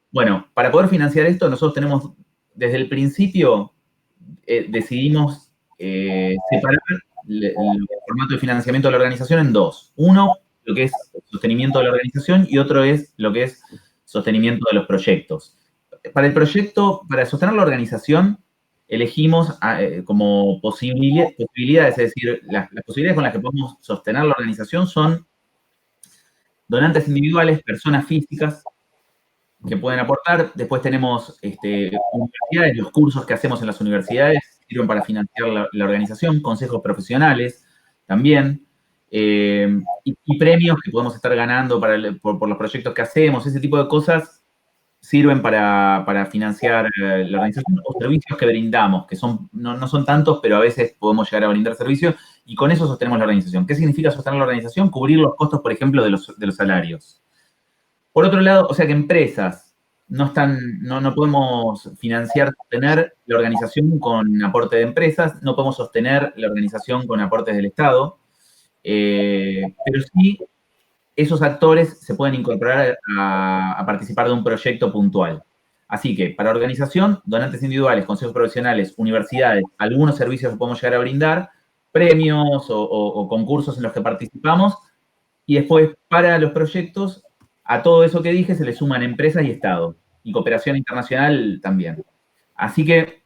bueno, para poder financiar esto, nosotros tenemos, desde el principio, decidimos separar el formato de financiamiento de la organización en dos. Uno, lo que es sostenimiento de la organización, y otro es lo que es sostenimiento de los proyectos. Para el proyecto, para sostener la organización, elegimos como posibilidades, es decir, las posibilidades con las que podemos sostener la organización son donantes individuales, personas físicas que pueden aportar. Después tenemos universidades, los cursos que hacemos en las universidades sirven para financiar la organización, consejos profesionales también, y premios que podemos estar ganando por los proyectos que hacemos. Ese tipo de cosas sirven para financiar la organización, o servicios que brindamos, que no son tantos, pero a veces podemos llegar a brindar servicios, y con eso sostenemos la organización. ¿Qué significa sostener la organización? Cubrir los costos, por ejemplo, de los salarios. Por otro lado, o sea que empresas no podemos financiar, sostener la organización con aporte de empresas, no podemos sostener la organización con aportes del Estado, pero sí esos actores se pueden incorporar a participar de un proyecto puntual. Así que, para organización, donantes individuales, consejos profesionales, universidades, algunos servicios que podemos llegar a brindar, premios o concursos en los que participamos, y después, para los proyectos, a todo eso que dije se le suman empresas y Estado, y cooperación internacional también. Así que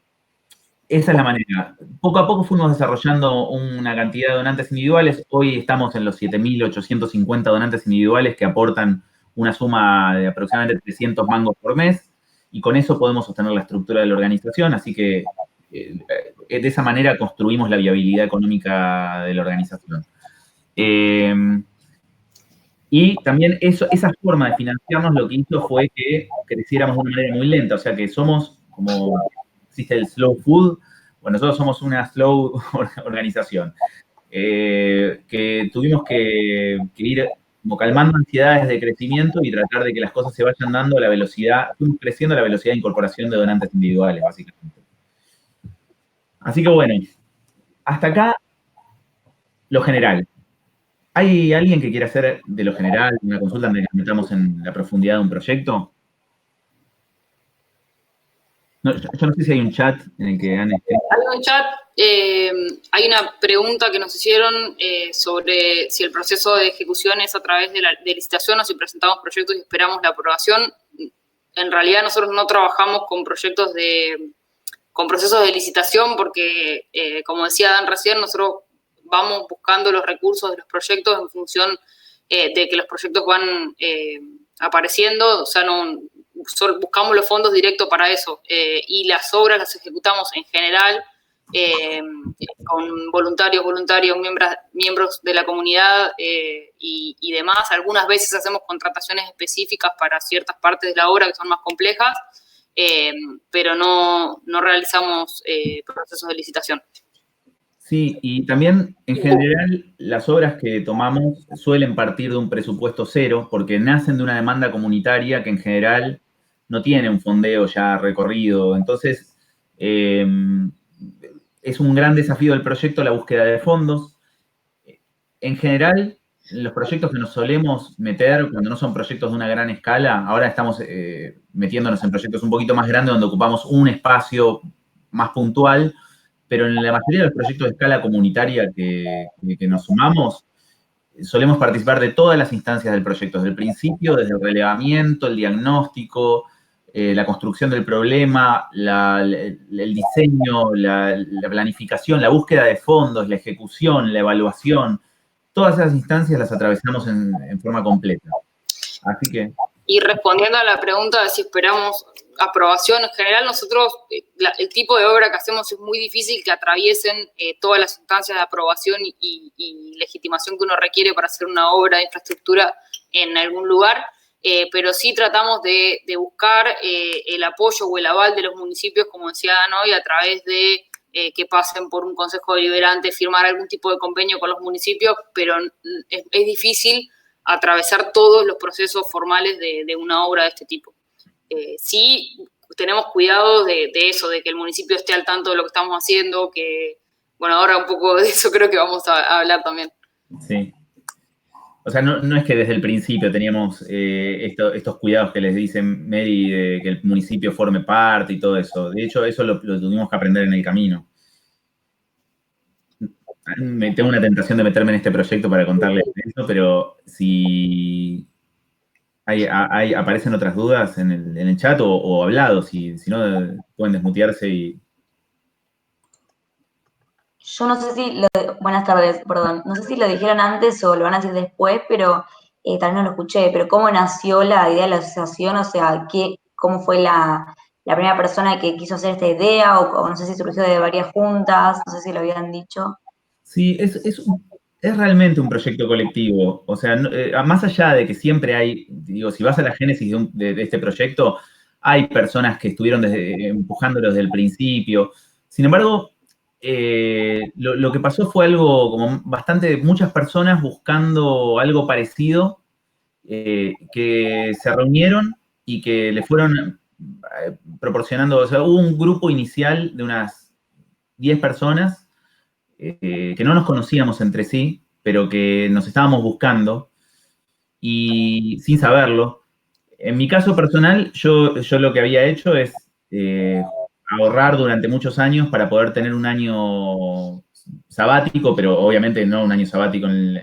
esa es la manera. Poco a poco fuimos desarrollando una cantidad de donantes individuales. Hoy estamos en los 7.850 donantes individuales que aportan una suma de aproximadamente 300 mangos por mes, y con eso podemos sostener la estructura de la organización. Así que de esa manera construimos la viabilidad económica de la organización. Y también esa forma de financiarnos lo que hizo fue que creciéramos de una manera muy lenta. O sea que somos, como existe el slow food, bueno, nosotros somos una slow organización. Que tuvimos que ir como calmando ansiedades de crecimiento y tratar de que las cosas se vayan dando a la velocidad, fuimos creciendo a la velocidad de incorporación de donantes individuales, básicamente. Así que bueno, hasta acá lo general. ¿Hay alguien que quiera hacer de lo general una consulta antes de que metamos en la profundidad de un proyecto? No, yo no sé si hay un chat en el que han escrito. Hay un chat, hay una pregunta que nos hicieron sobre si el proceso de ejecución es a través de licitación o si presentamos proyectos y esperamos la aprobación. En realidad nosotros no trabajamos con procesos de licitación porque, como decía Dan recién, nosotros vamos buscando los recursos de los proyectos en función de que los proyectos van apareciendo, o sea, buscamos los fondos directos para eso, y las obras las ejecutamos en general con voluntarios, miembros de la comunidad y demás. Algunas veces hacemos contrataciones específicas para ciertas partes de la obra que son más complejas, pero no realizamos procesos de licitación. Sí, y también en general las obras que tomamos suelen partir de un presupuesto cero porque nacen de una demanda comunitaria que en general no tiene un fondeo ya recorrido. Entonces, es un gran desafío del proyecto la búsqueda de fondos. En general, los proyectos que nos solemos meter, cuando no son proyectos de una gran escala, ahora estamos metiéndonos en proyectos un poquito más grandes donde ocupamos un espacio más puntual, pero en la mayoría de los proyectos de escala comunitaria que nos sumamos, solemos participar de todas las instancias del proyecto, desde el principio, desde el relevamiento, el diagnóstico, la construcción del problema, el diseño, la planificación, la búsqueda de fondos, la ejecución, la evaluación. Todas esas instancias las atravesamos en forma completa. Así que... Y respondiendo a la pregunta de si esperamos aprobación, en general nosotros, el tipo de obra que hacemos es muy difícil que atraviesen todas las instancias de aprobación y legitimación que uno requiere para hacer una obra de infraestructura en algún lugar. pero sí tratamos de buscar el apoyo o el aval de los municipios, como decía hoy, a través de que pasen por un consejo deliberante, firmar algún tipo de convenio con los municipios, pero es difícil atravesar todos los procesos formales de una obra de este tipo. Sí tenemos cuidado de eso, de que el municipio esté al tanto de lo que estamos haciendo, que, bueno, ahora un poco de eso creo que vamos a hablar también. Sí. O sea, no es que desde el principio teníamos estos cuidados que les dicen Mary, de que el municipio forme parte y todo eso. De hecho, eso lo tuvimos que aprender en el camino. Tengo una tentación de meterme en este proyecto para contarles eso, pero si aparecen otras dudas en el chat o hablados, si no, pueden desmutearse y... Yo no sé si, buenas tardes, perdón, no sé si lo dijeron antes o lo van a decir después, pero tal vez no lo escuché, pero ¿cómo nació la idea de la asociación? O sea, ¿cómo fue la primera persona que quiso hacer esta idea? O no sé si surgió de varias juntas, no sé si lo habían dicho. Sí, es realmente un proyecto colectivo. O sea, más allá de que siempre hay, digo, si vas a la génesis de este proyecto, hay personas que estuvieron empujándolo desde el principio. Sin embargo, lo que pasó fue algo como muchas personas buscando algo parecido, que se reunieron y que le fueron proporcionando, o sea, hubo un grupo inicial de unas 10 personas que no nos conocíamos entre sí, pero que nos estábamos buscando y sin saberlo. En mi caso personal, yo lo que había hecho es ahorrar durante muchos años para poder tener un año sabático, pero obviamente no un año sabático no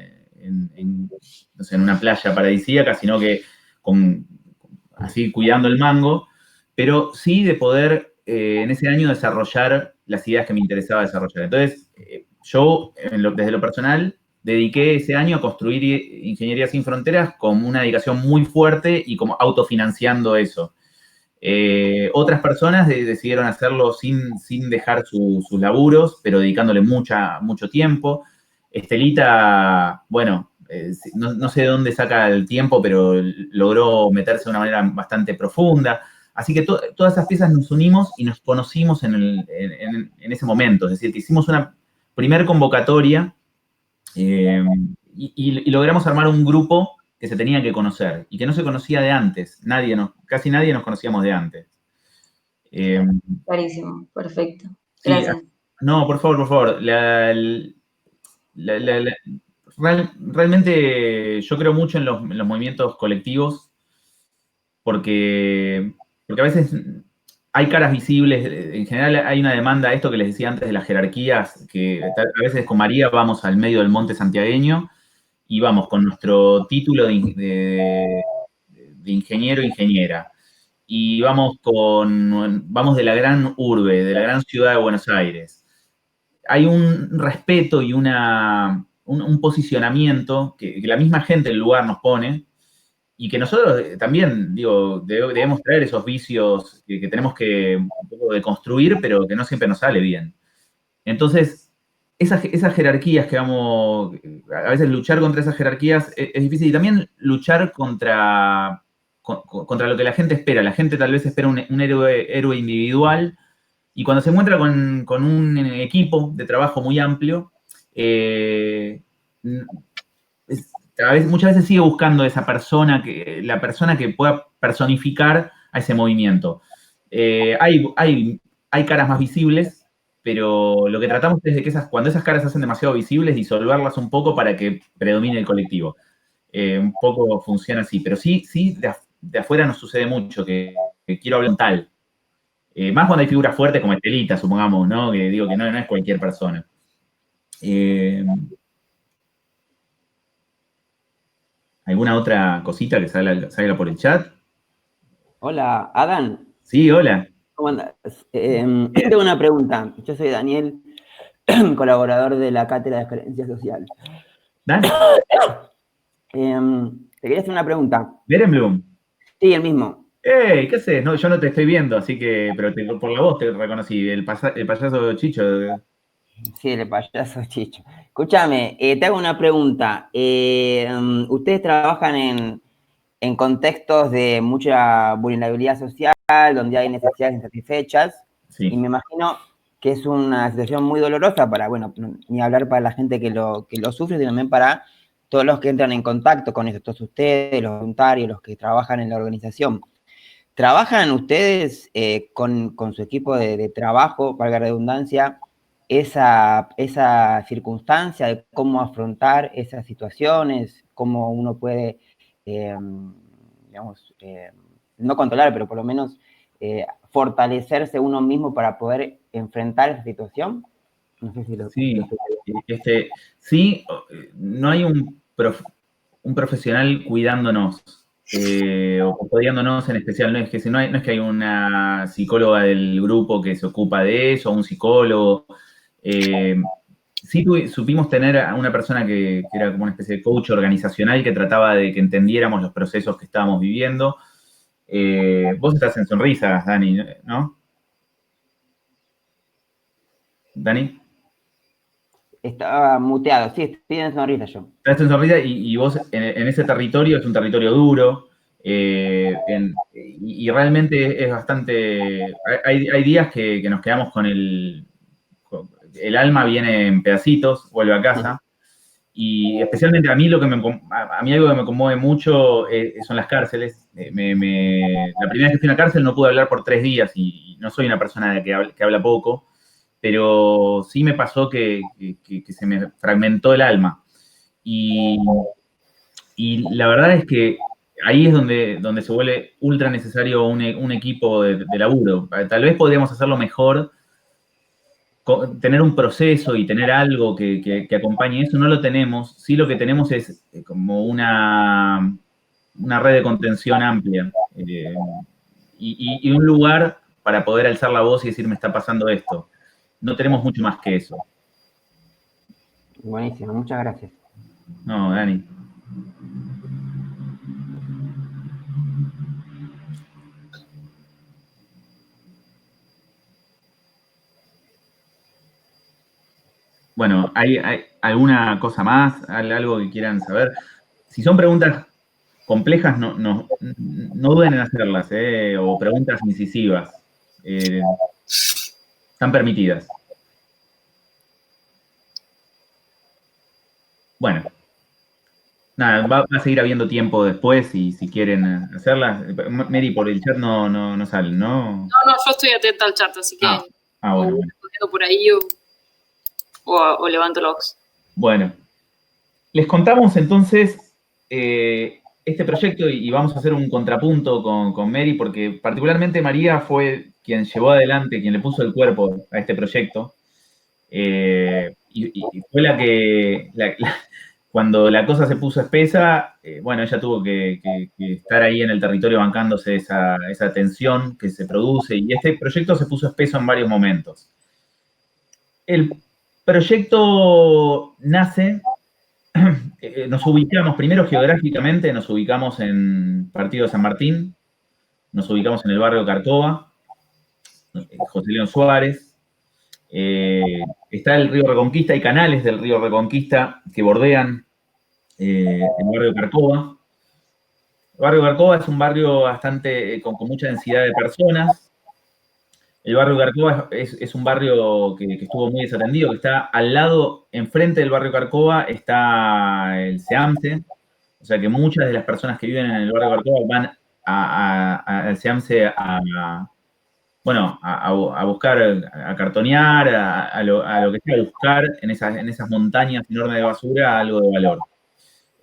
sé, en una playa paradisíaca, sino que así cuidando el mango, pero sí de poder en ese año desarrollar las ideas que me interesaba desarrollar. Entonces, yo, desde lo personal, dediqué ese año a construir Ingeniería Sin Fronteras con una dedicación muy fuerte y como autofinanciando eso. Otras personas decidieron hacerlo sin dejar sus laburos, pero dedicándole mucho tiempo. Estelita, bueno, no sé de dónde saca el tiempo, pero logró meterse de una manera bastante profunda. Así que todas esas piezas nos unimos y nos conocimos en ese momento. Es decir, que hicimos una primer convocatoria y logramos armar un grupo que se tenía que conocer y que no se conocía de antes. Casi nadie nos conocíamos de antes. Clarísimo, perfecto. Gracias. Sí, no, por favor. Realmente yo creo mucho en los movimientos colectivos porque a veces hay caras visibles. En general hay una demanda, esto que les decía antes de las jerarquías, que a veces con María vamos al medio del monte santiagueño y vamos con nuestro título de ingeniero o ingeniera. Y vamos de la gran urbe, de la gran ciudad de Buenos Aires. Hay un respeto y un posicionamiento que la misma gente del lugar nos pone y que nosotros también, digo, debemos traer esos vicios que tenemos que un poco deconstruir, pero que no siempre nos sale bien. Entonces, esas jerarquías que vamos, a veces luchar contra esas jerarquías es difícil y también luchar contra lo que la gente espera. La gente tal vez espera un héroe individual y cuando se encuentra con un equipo de trabajo muy amplio, muchas veces sigue buscando esa persona, la persona que pueda personificar a ese movimiento. Hay caras más visibles, pero lo que tratamos es de que cuando esas caras se hacen demasiado visibles, disolverlas un poco para que predomine el colectivo. Un poco funciona así, pero sí, de afuera nos sucede mucho, que quiero hablar con tal. Más cuando hay figuras fuertes como Estelita, supongamos, ¿no? Que digo que no es cualquier persona. ¿Alguna otra cosita que salga por el chat? Hola, Adán. Sí, hola. ¿Cómo andas? Tengo una pregunta. Yo soy Daniel, colaborador de la Cátedra de Gerencia Social. ¿Dan? Te quería hacer una pregunta. ¿Berenblum? Sí, el mismo. ¡Ey! ¿Qué haces? No, yo no te estoy viendo, así que, pero por la voz te reconocí. El payaso Chicho. Sí, el payaso Chicho. Escúchame, te hago una pregunta. Ustedes trabajan en en contextos de mucha vulnerabilidad social, donde hay necesidades insatisfechas, Sí. y me imagino que es una situación muy dolorosa para, bueno, ni hablar para la gente que lo sufre, sino también para todos los que entran en contacto con eso, todos ustedes, los voluntarios, los que trabajan en la organización. ¿Trabajan ustedes con su equipo de trabajo, valga la redundancia, esa circunstancia de cómo afrontar esas situaciones, cómo uno puede, digamos, no controlar, pero por lo menos fortalecerse uno mismo para poder enfrentar esa situación? No sé si lo... Sí, sí, no hay un profesional cuidándonos o custodiándonos en especial. No es que no es que hay una psicóloga del grupo que se ocupa de eso, un psicólogo. Sí supimos tener a una persona que era como una especie de coach organizacional que trataba de que entendiéramos los procesos que estábamos viviendo. Vos estás en Sonrisas, Dani, ¿no? ¿Dani? Estaba muteado, sí, estoy en Sonrisa yo. Estás en Sonrisa y vos en ese territorio es un territorio duro y realmente es bastante... Hay días que nos quedamos con el alma viene en pedacitos, vuelve a casa. Y especialmente a mí algo que me conmueve mucho son las cárceles. La primera vez que fui a una cárcel no pude hablar por 3 días y no soy una persona que habla poco, pero sí me pasó que se me fragmentó el alma. Y la verdad es que ahí es donde se vuelve ultra necesario un equipo de laburo. Tal vez podríamos hacerlo mejor, tener un proceso y tener algo que acompañe eso, no lo tenemos. Sí, lo que tenemos es como una red de contención amplia y un lugar para poder alzar la voz y decir, me está pasando esto. No tenemos mucho más que eso. Buenísimo, muchas gracias. No, Dani. Bueno, ¿hay alguna cosa más? ¿Algo que quieran saber? Si son preguntas complejas, no duden en hacerlas, o preguntas incisivas. Están permitidas. Bueno. Nada, va a seguir habiendo tiempo después y si quieren hacerlas. Mary, por el chat no salen, ¿no? No, yo estoy atenta al chat, así que bueno. por ahí o levanto logs. Bueno, les contamos entonces este proyecto y vamos a hacer un contrapunto con Mary, porque particularmente María fue quien llevó adelante, quien le puso el cuerpo a este proyecto. Y fue la que... Cuando la cosa se puso espesa, bueno, ella tuvo que estar ahí en el territorio bancándose esa tensión que se produce y este proyecto se puso espeso en varios momentos. El proyecto nace, nos ubicamos, primero geográficamente, nos ubicamos en Partido de San Martín, nos ubicamos en el barrio Carcova, José León Suárez, está el río Reconquista, hay canales del río Reconquista que bordean el barrio Carcova. El barrio Carcova es un barrio bastante con mucha densidad de personas. El barrio Carcova es un barrio que estuvo muy desatendido, que está al lado, enfrente del barrio Carcova está el SEAMSE, o sea que muchas de las personas que viven en el barrio Carcova van al SEAMSE a buscar, a cartonear, a lo que sea, a buscar en esas montañas enormes de basura algo de valor.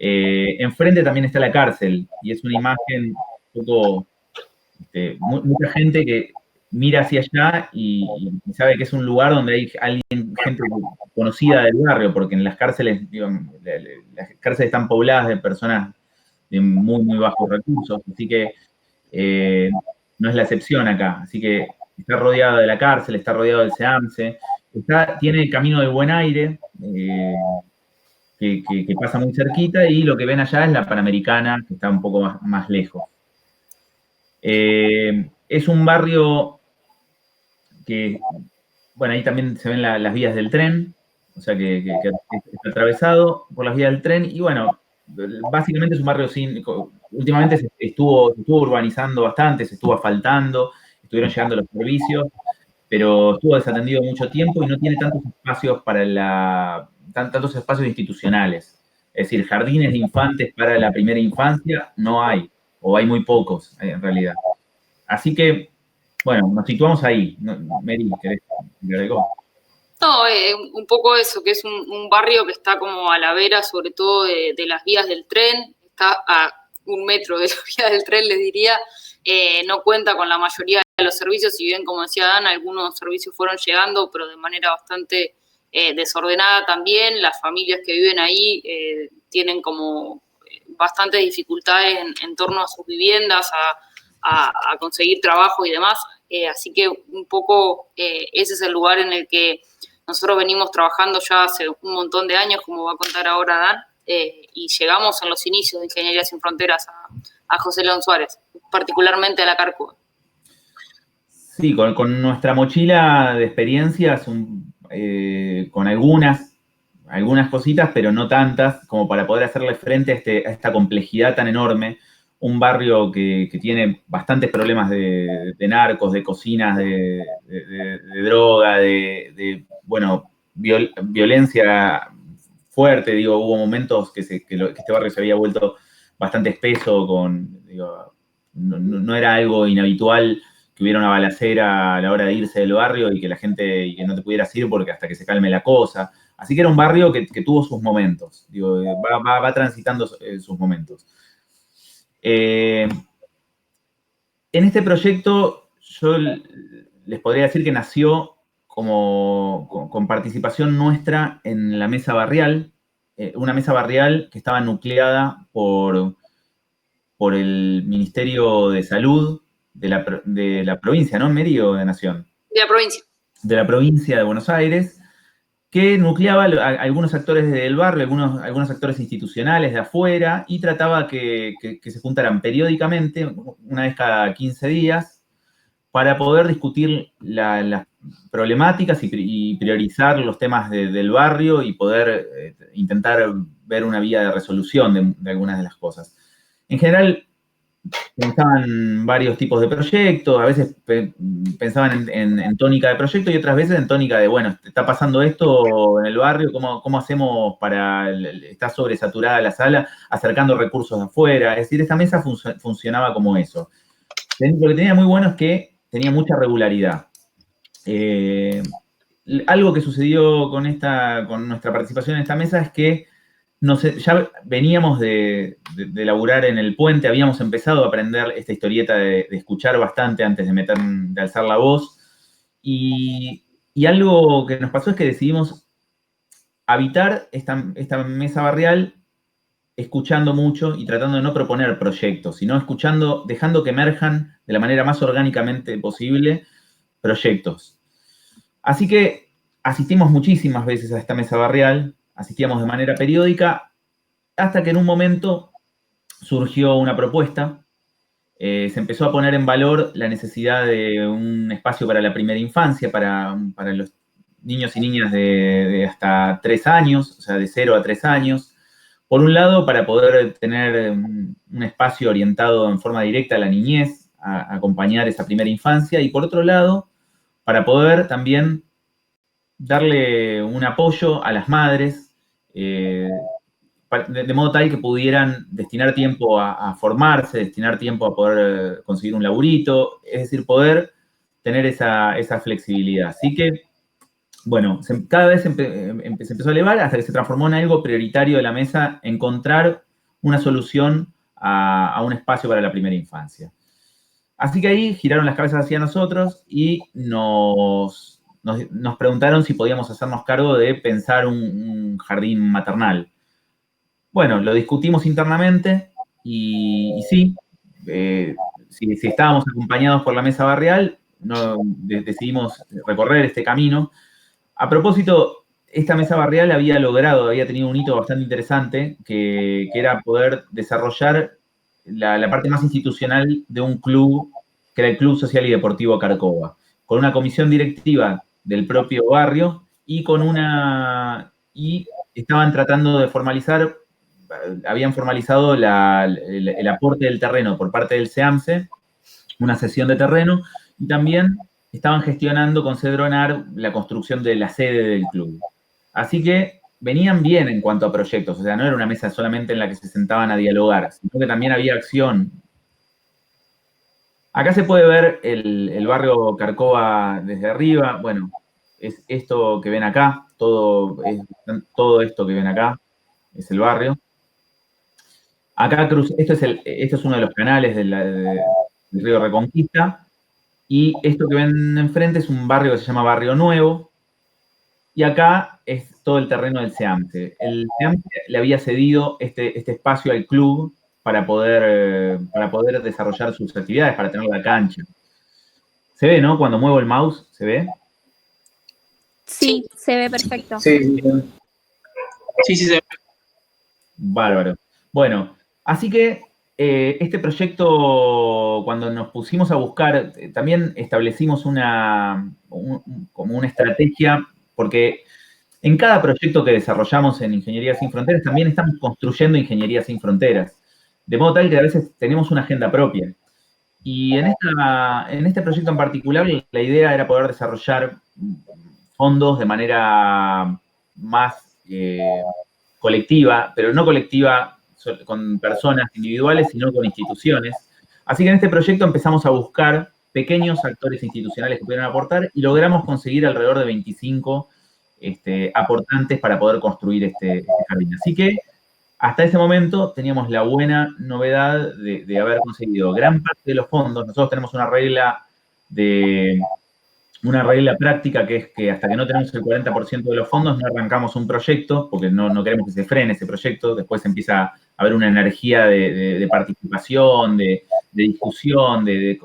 Enfrente también está la cárcel, y es una imagen un poco, mucha gente que mira hacia allá y sabe que es un lugar donde hay gente conocida del barrio, porque en las cárceles, las cárceles están pobladas de personas de muy, muy bajos recursos, así que no es la excepción acá. Así que está rodeado de la cárcel, está rodeado del SEAMSE, tiene el Camino del Buen Aire, que pasa muy cerquita, y lo que ven allá es la Panamericana, que está un poco más lejos. Es un barrio que, bueno, ahí también se ven las vías del tren, o sea que está atravesado por las vías del tren, y bueno, básicamente es un barrio últimamente se estuvo urbanizando bastante, se estuvo asfaltando, estuvieron llegando los servicios, pero estuvo desatendido mucho tiempo y no tiene tantos espacios tantos espacios institucionales. Es decir, jardines de infantes para la primera infancia no hay, o hay muy pocos en realidad. Así que, bueno, nos situamos ahí. Mary, ¿querés decir algo? No, un poco eso, que es un barrio que está como a la vera, sobre todo de las vías del tren, está a 1 metro de las vías del tren, les diría, no cuenta con la mayoría de los servicios, si bien, como decía Dan, algunos servicios fueron llegando, pero de manera bastante desordenada también. Las familias que viven ahí tienen como bastantes dificultades en torno a sus viviendas, a conseguir trabajo y demás, así que un poco ese es el lugar en el que nosotros venimos trabajando ya hace un montón de años, como va a contar ahora Dan, y llegamos en los inicios de Ingeniería Sin Fronteras a José León Suárez, particularmente a la Cárcova. Sí, con nuestra mochila de experiencias, con algunas cositas, pero no tantas, como para poder hacerle frente a esta complejidad tan enorme. Un barrio que tiene bastantes problemas de narcos, de cocinas, de droga, violencia fuerte. Digo, hubo momentos que este barrio se había vuelto bastante espeso, no era algo inhabitual que hubiera una balacera a la hora de irse del barrio y que la gente, y que no te pudieras ir porque hasta que se calme la cosa. Así que era un barrio que tuvo sus momentos, va transitando sus momentos. En este proyecto yo les podría decir que nació con participación nuestra en la mesa barrial, una mesa barrial que estaba nucleada por el Ministerio de Salud de la provincia, ¿no? ¿Meri o de Nación? De la provincia. De la provincia de Buenos Aires, que nucleaba a algunos actores del barrio, algunos actores institucionales de afuera, y trataba que se juntaran periódicamente, una vez cada 15 días, para poder discutir las problemáticas y priorizar los temas del barrio y poder intentar ver una vía de resolución de algunas de las cosas. En general, pensaban varios tipos de proyectos, a veces pensaban en tónica de proyecto y otras veces en tónica de, bueno, está pasando esto en el barrio, ¿cómo hacemos está sobresaturada la sala, acercando recursos de afuera? Es decir, esta mesa funcionaba como eso. Lo que tenía muy bueno es que tenía mucha regularidad. Algo que sucedió con nuestra participación en esta mesa es que ya veníamos de laburar en el puente, habíamos empezado a aprender esta historieta de escuchar bastante antes de alzar la voz, y algo que nos pasó es que decidimos habitar esta mesa barrial escuchando mucho y tratando de no proponer proyectos, sino escuchando, dejando que emerjan de la manera más orgánicamente posible proyectos. Así que asistimos muchísimas veces a esta mesa barrial, asistíamos de manera periódica, hasta que en un momento surgió una propuesta, se empezó a poner en valor la necesidad de un espacio para la primera infancia, para los niños y niñas de hasta 3 años, o sea, de 0 a 3 años. Por un lado, para poder tener un espacio orientado en forma directa a la niñez, a acompañar esa primera infancia, y por otro lado, para poder también darle un apoyo a las madres, de modo tal que pudieran destinar tiempo a formarse, destinar tiempo a poder conseguir un laburito, es decir, poder tener esa flexibilidad. Así que, bueno, cada vez se empezó a elevar hasta que se transformó en algo prioritario de la mesa, encontrar una solución a un espacio para la primera infancia. Así que ahí giraron las cabezas hacia nosotros y nos preguntaron si podíamos hacernos cargo de pensar un jardín maternal. Bueno, lo discutimos internamente y sí, si estábamos acompañados por la mesa barrial, decidimos recorrer este camino. A propósito, esta mesa barrial había tenido un hito bastante interesante, que era poder desarrollar la parte más institucional de un club, que era el Club Social y Deportivo Cárcova, con una comisión directiva del propio barrio y estaban tratando de formalizar habían formalizado el aporte del terreno por parte del SEAMSE, una cesión de terreno, y también estaban gestionando con Cedronar la construcción de la sede del club. Así que venían bien en cuanto a proyectos, o sea, no era una mesa solamente en la que se sentaban a dialogar, sino que también había acción. Acá se puede ver el barrio Carcova desde arriba. Bueno, es esto que ven acá, todo esto que ven acá es el barrio. Acá esto es uno de los canales del río Reconquista, y esto que ven enfrente es un barrio que se llama Barrio Nuevo, y acá es todo el terreno del SEAMSE. El SEAMSE le había cedido este espacio al club para poder desarrollar sus actividades, para tener la cancha. ¿Se ve, no? Cuando muevo el mouse, ¿se ve? Sí, se ve perfecto. Sí, se ve. Bárbaro. Bueno, así que este proyecto, cuando nos pusimos a buscar, también establecimos como una estrategia, porque en cada proyecto que desarrollamos en Ingeniería Sin Fronteras también estamos construyendo Ingeniería Sin Fronteras, de modo tal que a veces tenemos una agenda propia. Y en este proyecto en particular, la idea era poder desarrollar fondos de manera más colectiva, pero no colectiva con personas individuales, sino con instituciones. Así que en este proyecto empezamos a buscar pequeños actores institucionales que pudieran aportar, y logramos conseguir alrededor de 25 aportantes para poder construir este jardín. Así que hasta ese momento teníamos la buena novedad de haber conseguido gran parte de los fondos. Nosotros tenemos una regla práctica, que es que hasta que no tenemos el 40% de los fondos no arrancamos un proyecto, porque no queremos que se frene ese proyecto. Después empieza a haber una energía de participación, de discusión, que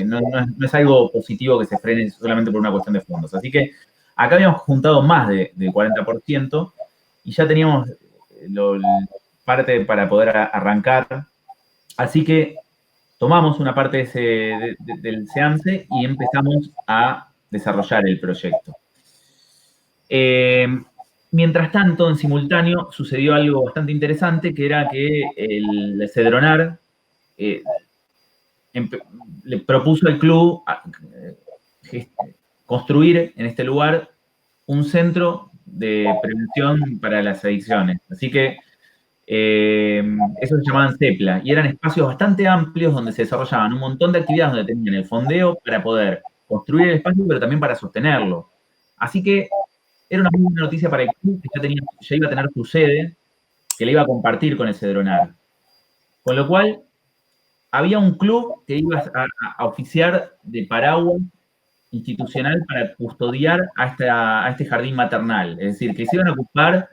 no es algo positivo que se frene solamente por una cuestión de fondos. Así que acá habíamos juntado más del 40% y ya teníamos parte para poder arrancar. Así que tomamos una parte del SEAMSE y empezamos a desarrollar el proyecto. Mientras tanto, en simultáneo, sucedió algo bastante interesante, que era que el Cedronar le propuso al club construir en este lugar un centro de prevención para las adicciones. Así que eso se llamaban CEPLA, y eran espacios bastante amplios donde se desarrollaban un montón de actividades, donde tenían el fondeo para poder construir el espacio, pero también para sostenerlo. Así que era una muy buena noticia para el club, que ya iba a tener su sede, que le iba a compartir con el Cedronar. Con lo cual, había un club que iba a oficiar de paraguas institucional para custodiar a este jardín maternal. Es decir, que se iban a ocupar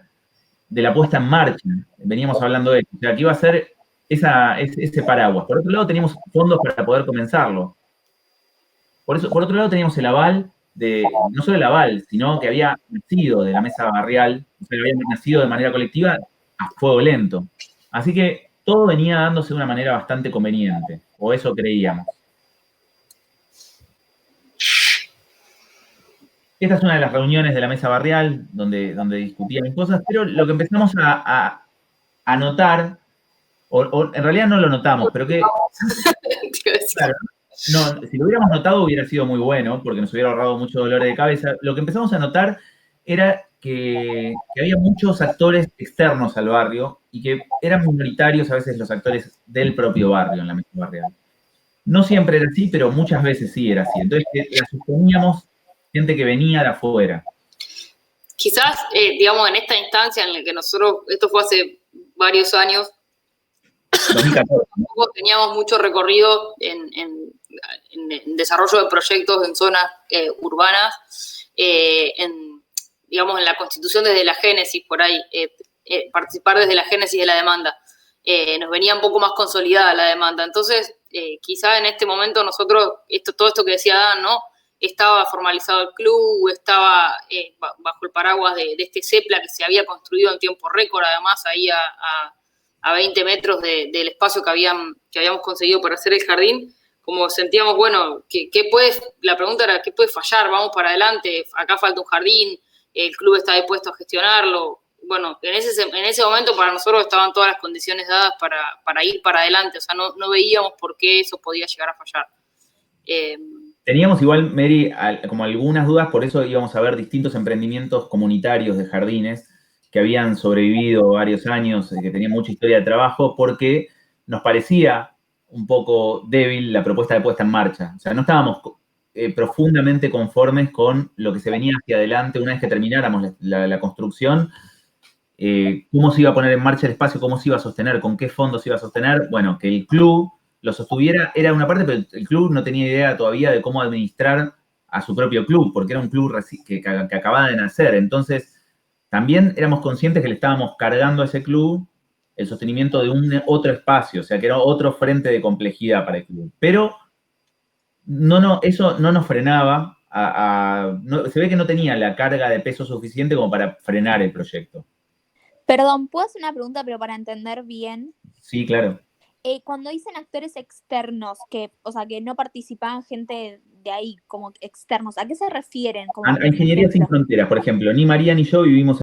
de la puesta en marcha. Veníamos hablando de eso. O sea, que iba a ser ese paraguas. Por otro lado, teníamos fondos para poder comenzarlo. Por otro lado, teníamos el aval no solo el aval, sino que había nacido de la mesa barrial, o sea, había nacido de manera colectiva a fuego lento. Así que todo venía dándose de una manera bastante conveniente, o eso creíamos. Esta es una de las reuniones de la mesa barrial donde discutían cosas, pero lo que empezamos a notar, o en realidad no lo notamos, pero que... Claro, no, si lo hubiéramos notado hubiera sido muy bueno, porque nos hubiera ahorrado mucho dolor de cabeza. Lo que empezamos a notar era que había muchos actores externos al barrio y que eran minoritarios a veces los actores del propio barrio en la mesa barrial. No siempre era así, pero muchas veces sí era así. Entonces la suponíamos gente que venía de afuera. Quizás, digamos, en esta instancia en la que nosotros, esto fue hace varios años, 2014. Teníamos mucho recorrido en desarrollo de proyectos en zonas urbanas, digamos, en la constitución desde la génesis, por ahí, participar desde la génesis de la demanda. Nos venía un poco más consolidada la demanda. Entonces, quizá en este momento nosotros, todo esto que decía Dan, ¿no? Estaba formalizado el club, estaba bajo el paraguas de este CEPLA que se había construido en tiempo récord, además, ahí a 20 metros del espacio que habíamos conseguido para hacer el jardín. Como sentíamos, bueno, la pregunta era, ¿qué puede fallar? Vamos para adelante, acá falta un jardín, el club está dispuesto a gestionarlo, bueno, en ese momento para nosotros estaban todas las condiciones dadas para ir para adelante, o sea, no veíamos por qué eso podía llegar a fallar. Teníamos igual, Mary, como algunas dudas, por eso íbamos a ver distintos emprendimientos comunitarios de jardines que habían sobrevivido varios años, que tenían mucha historia de trabajo, porque nos parecía un poco débil la propuesta de puesta en marcha. O sea, no estábamos profundamente conformes con lo que se venía hacia adelante una vez que termináramos la construcción, cómo se iba a poner en marcha el espacio, cómo se iba a sostener, con qué fondos se iba a sostener. Bueno, que el club lo sostuviera era una parte, pero el club no tenía idea todavía de cómo administrar a su propio club, porque era un club que acababa de nacer. Entonces, también éramos conscientes que le estábamos cargando a ese club el sostenimiento de un otro espacio, o sea, que era otro frente de complejidad para el club. Pero eso no nos frenaba, se ve que no tenía la carga de peso suficiente como para frenar el proyecto. Perdón, ¿puedo hacer una pregunta, pero para entender bien? Sí, claro. Cuando dicen actores externos, o sea, que no participaban gente de ahí como externos, ¿a qué se refieren? Como A Ingeniería Sin Fronteras, por ejemplo. Ni María ni yo vivimos